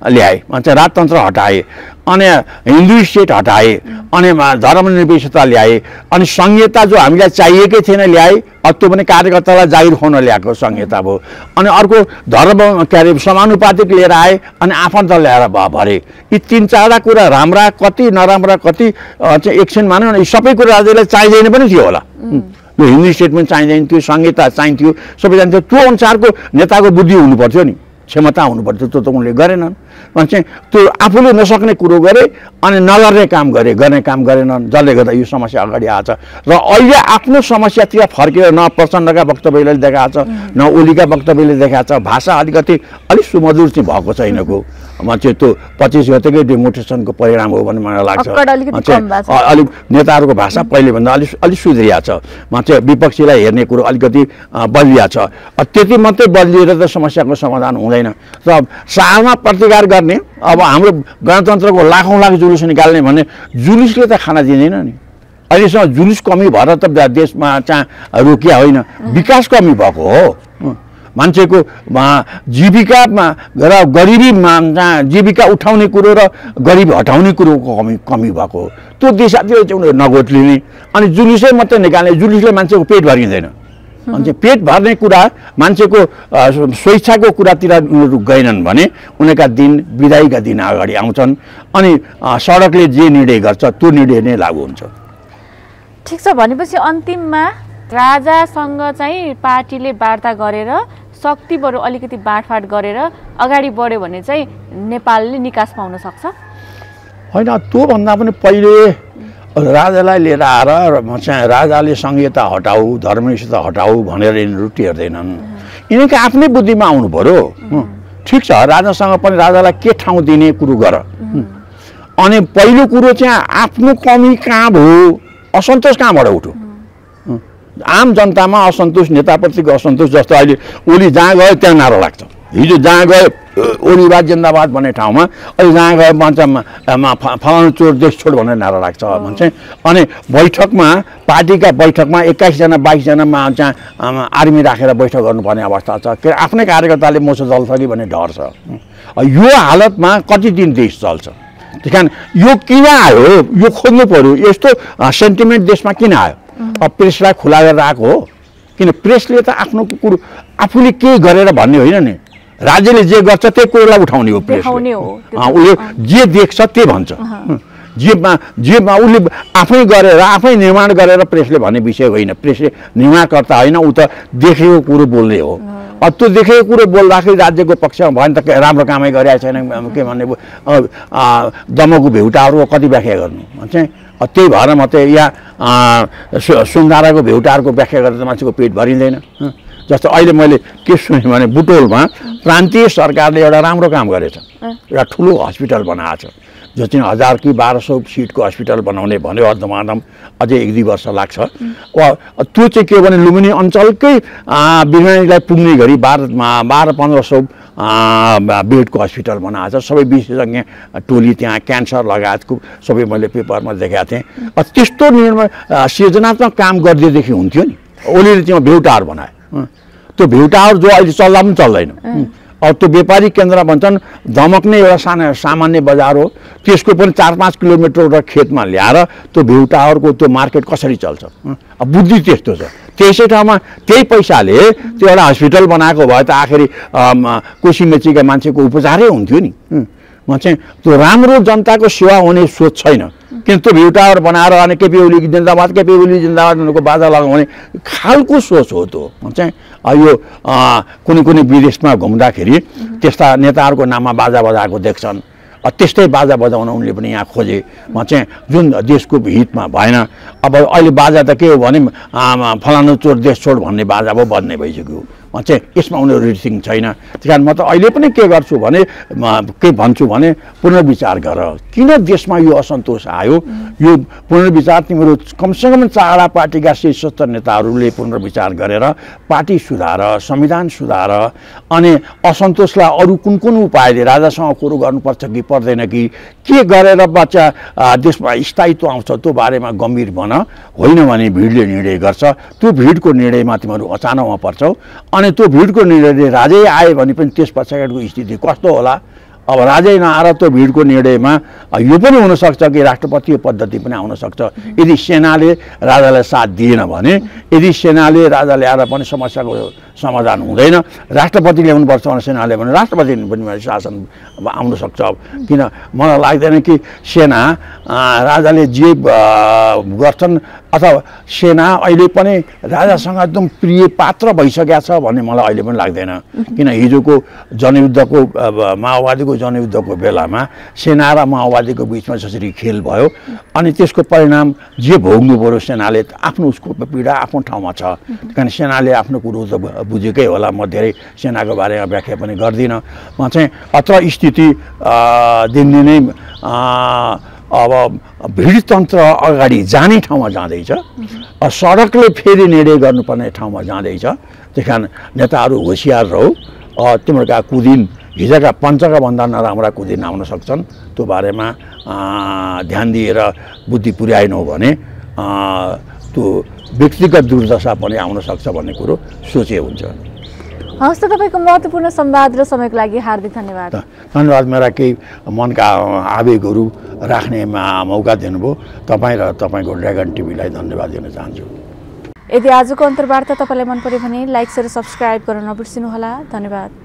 ल्याए भन्छ, राजतन्त्र हटाए, अनि हिन्दू स्टेट हटाए, अनि धर्मनिरपेक्षता ल्याए, अनि संहिता जो हामीलाई चाहिएकै थिएन ल्याए। त्यो पनि कार्यकर्तालाई जागिर खुवाउन ल्याएको संहिता भयो। अनि अर्को धर्म के अरे समानुपातिक लिएर आए, अनि आफन्त ल्याएर भरे। यी 3-4 कुरा राम्रा कति नराम्रा कति चाहिँ एकछिन मानौँ न, सबै कुरा राज्यलाई चाहिँदैन पनि थियो होला। यो हिन्दू स्टेट पनि चाहिँदैन थियो, संहिता चाहिन्थ्यो, सबै जान्थ्यो। त्यो अनुसारको नेताको बुद्धि हुनुपर्थ्यो नि, क्षमता हुनुपर्थ्यो। त्यो त उनले गरेनन्। चाहिँ त्यो आफूले नसक्ने कुरो गरे अनि नगर्ने काम गरे, गर्ने काम गरेनन्, जसले गर्दा यो समस्या अगाडि आएछ। र अहिले आफ्नो समस्यातिर फर्केर न प्रचण्डका वक्तव्यले देखाएको छ, न ओलीका वक्तव्यले देखाएको छ। भाषा अलिक सुमधुर चाहिँ भएको छैन को चाहिँ त्यो 25 गतेकै डिमोटेसनको परिणाम हो भन्ने मलाई लाग्छ। अलिक नेताहरूको भाषा पहिलेभन्दा अलिक सुध्रिया छ। चाहिँ विपक्षीलाई हेर्ने कुरो अलिकति बलिया छ। त्यति मात्रै बलिएर त समस्याको समाधान हुँदैन। र सालमा प्रतिकार गर्ने, अब हाम्रो गणतन्त्रको लाखौँ लाख जुलुस निकाल्ने भन्ने जुलुसले त खाना दिँदैन नि। अहिलेसम्म जुलुस कमी भएर त देशमा चाहिँ रोकिया होइन, विकास कमी भएको हो। मान्छेको जीविकामा र गरिबीमा जीविका उठाउने कुरो र गरिबी हटाउने कुरोको कमी भएको हो। त्यो दिशातिर चाहिँ उनीहरू नगोत्लिने, अनि जुलुसै मात्रै निकाल्ने। जुलुसले मान्छेको पेट भरिँदैन। अनि पेट भर्ने कुरा, मान्छेको स्वेच्छाको कुरातिर उनीहरू गएनन् भने उनीहरूका दिन विदाईका दिन अगाडि आउँछन्, अनि सडकले जे निर्णय गर्छ त्यो निर्णय नै लागू हुन्छ। ठिक छ, भनेपछि अन्तिममा राजासँग चाहिँ पार्टीले वार्ता गरेर शक्ति बरु अलिकति बाँडफाँड गरेर अगाडि बढ्यो भने चाहिँ नेपालले निकास पाउन सक्छ? होइन, त्योभन्दा पनि पहिले राजालाई लिएर आएर चाहिँ राजाले संहिता हटाऊ, धर्मनिरपेक्षता हटाऊ भनेर यिनीहरू टेर्दैनन्। यिनीहरूको आफ्नै बुद्धिमा आउनु पर्यो। ठिक छ, राजासँग पनि राजालाई के ठाउँ दिने कुरो गर। अनि पहिलो कुरो चाहिँ आफ्नो कमी कहाँ भयो, असन्तोष कहाँबाट उठ्यो। आम जनतामा असन्तोष, नेताप्रतिको असन्तोष। जस्तो अहिले ओली जहाँ गयो त्यहाँ नारा लाग्छ। हिजो जहाँ गयो ओलीबाद जिन्दाबाद भन्ने ठाउँमा अहिले जहाँ गयो फलानु चोर देश छोड भनेर नारा लाग्छ भन्छ। अनि बैठकमा, पार्टीका बैठकमा 21 जना 22 जनामा चाहिँ आर्मी राखेर बैठक गर्नुपर्ने अवस्था छ। के आफ्नै कार्यकर्ताले मोसो जल्छ कि भन्ने डर छ। यो हालतमा कति दिन देश चल्छ? त्यस कारण यो किन आयो, यो खोज्नु पर्यो। यस्तो सेन्टिमेन्ट देशमा किन आयो? प्रेसलाई खुला गरेर आएको हो। किन प्रेसले त आफ्नो कुरो आफूले के गरेर भन्ने होइन नि। राज्यले जे गर्छ त्यही कुरोलाई उठाउने हो प्रेसले। उसले जे देख्छ त्यही भन्छ। जेमा उसले आफै गरेर आफै निर्माण गरेर प्रेसले भन्ने विषय होइन। प्रेसले निर्माणकर्ता होइन, ऊ त देखेको कुरो बोल्ने हो। त्यो देखेको कुरो बोल्दाखेरि राज्यको पक्षमा भयो भने त राम्रो कामै गरेको छैन के भन्ने दमको भेउटाहरूको कति व्याख्या गर्नु चाहिँ। त्यही भएर मात्रै यहाँ सुन्धाराको भेउटाहरूको व्याख्या गरेर मान्छेको पेट भरिँदैन। जस्तो अहिले मैले के सुनेँ भने बुटोलमा प्रान्तीय सरकारले एउटा राम्रो काम गरेछ। एउटा ठुलो हस्पिटल बनाएको छ, जो चाहिँ 1000 कि 1200 सिटको हस्पिटल बनाउने भन्यो। अधमाधम अझै 1-2 वर्ष लाग्छ। त्यो चाहिँ के भने लुम्बिनी अञ्चलकै बिरामीलाई पुग्ने गरी 1200-1500 बेडको हस्पिटल बनाएको छ। सबै विशेषज्ञ टोली त्यहाँ, क्यान्सर लगायतको सबै मैले पेपरमा देखाएको थिएँ। त्यस्तो निर्णय सृजनात्मक काम गरिदिएदेखि हुन्थ्यो नि। ओलीले चाहिँ भेउटार बनायो। त्यो भेउटार जो अहिले चल्दा पनि चल्दैन। त्यो व्यापारिक केन्द्र भन्छन्, धमक्ने एउटा सामान्य बजार हो। त्यसको पनि 4-5 किलोमिटर एउटा खेतमा ल्याएर त्यो भेउटारको त्यो मार्केट कसरी चल्छ? बुद्धि त्यस्तो छ। त्यसै ठाउँमा त्यही पैसाले त्यो एउटा हस्पिटल बनाएको भए त आखिरी कोसीमेचीका मान्छेको उपचारै हुन्थ्यो नि। म चाहिँ त्यो राम्रो जनताको सेवा हुने सोच छैन। किन त्यो भ्यू टावर बनाएर अनि केपी ओली जिन्दाबाद भनेको बाजा लगाउने खालको सोच हो त्यो। चाहिँ यो कुनै विदेशमा घुम्दाखेरि त्यस्ता नेताहरूको नाममा बाजा बजाएको देख्छन्। त्यस्तै बाजा बजाउन उनले पनि यहाँ खोजे। चाहिँ जुन देशको हितमा भएन। अब अहिले बाजा त के हो भने फलानु चोर देश छोड भन्ने बाजा भयो, बज्ने भइसक्यो। चाहिँ यसमा उनीहरू रिसिङ छैन। त्यस कारण म त अहिले पनि के गर्छु भने के भन्छु भने पुनर्विचार गर। किन देशमा यो असन्तोष आयो? यो पुनर्विचार तिम्रो कमसेकम चारवटा पार्टीका शीर्षस्थ नेताहरूले पुनर्विचार गरेर पार्टी सुधार, संविधान सुधार अनि असन्तोषलाई अरू कुन उपायले राजासँग कुरो गर्नुपर्छ कि पर्दैन कि के गरेर बच्चा देशमा स्थायित्व आउँछ त्यो बारेमा गम्भीर बन। होइन भने भिडले निर्णय गर्छ। त्यो भिडको निर्णयमा तिमीहरू अचानकमा पर्छौ। अनि त्यो भिडको निर्णयले राजै आयो भने पनि त्यस पछाडिको स्थिति कस्तो होला? अब राजै नआएर त्यो भिडको निर्णयमा यो पनि हुनसक्छ कि राष्ट्रपतीय पद्धति पनि आउन सक्छ यदि सेनाले राजालाई साथ दिएन भने यदि सेनाले राजाले आएर पनि समस्याको समाधान हुँदैन राष्ट्रपति ल्याउनुपर्छ भने सेनाले भने राष्ट्रपति पनि शासन आउन सक्छ किन मलाई लाग्दैन कि सेना राजाले जे गर्छन् अथवा सेना अहिले पनि राजासँग एकदम प्रिय पात्र भइसकेको छ भन्ने मलाई अहिले पनि लाग्दैन किन हिजोको जनयुद्धको माओवादीको जनयुद्धको बेलामा सेना र माओवादीको बिचमा जसरी खेल भयो अनि त्यसको परिणाम जे भोग्नु पर्यो सेनाले आफ्नो उसको पीडा आफ्नो ठाउँमा छ किन सेनाले आफ्नो कुरो त बुझेकै होला म धेरै सेनाको बारेमा व्याख्या पनि गर्दिनँ म चाहिँ अत्र स्थिति दिनदिनै अब भिडतन्त्र अगाडि जाने ठाउँमा जाँदैछ सडकले फेरि निर्णय गर्नुपर्ने ठाउँमा जाँदैछ त्यही कारण नेताहरू होसियार रहो तिमीहरूका कुदिन हिजोका पञ्चका भन्दा नराम्रा कुदिन आउन सक्छन् त्यो बारेमा ध्यान दिएर बुद्धि पुर्याएनौ भने त्यो व्यक्तिगत दुर्दशा पनि आउन सक्छ भन्ने कुरो सोचे हुन्छ हस् त तपाईको महत्त्वपूर्ण संवाद र समयको लागि हार्दिक धन्यवाद धन्यवाद मेरा केही मनका आवेगहरू राख्ने मौका दिनुभयो तपाईँ र तपाईँको ड्रागन टिभीलाई धन्यवाद दिन चाहन्छु यदि आजको अन्तर्वार्ता तपाईँलाई मन पर्यो भने लाइक र सब्स्क्राइब गर्न नबिर्सिनुहोला धन्यवाद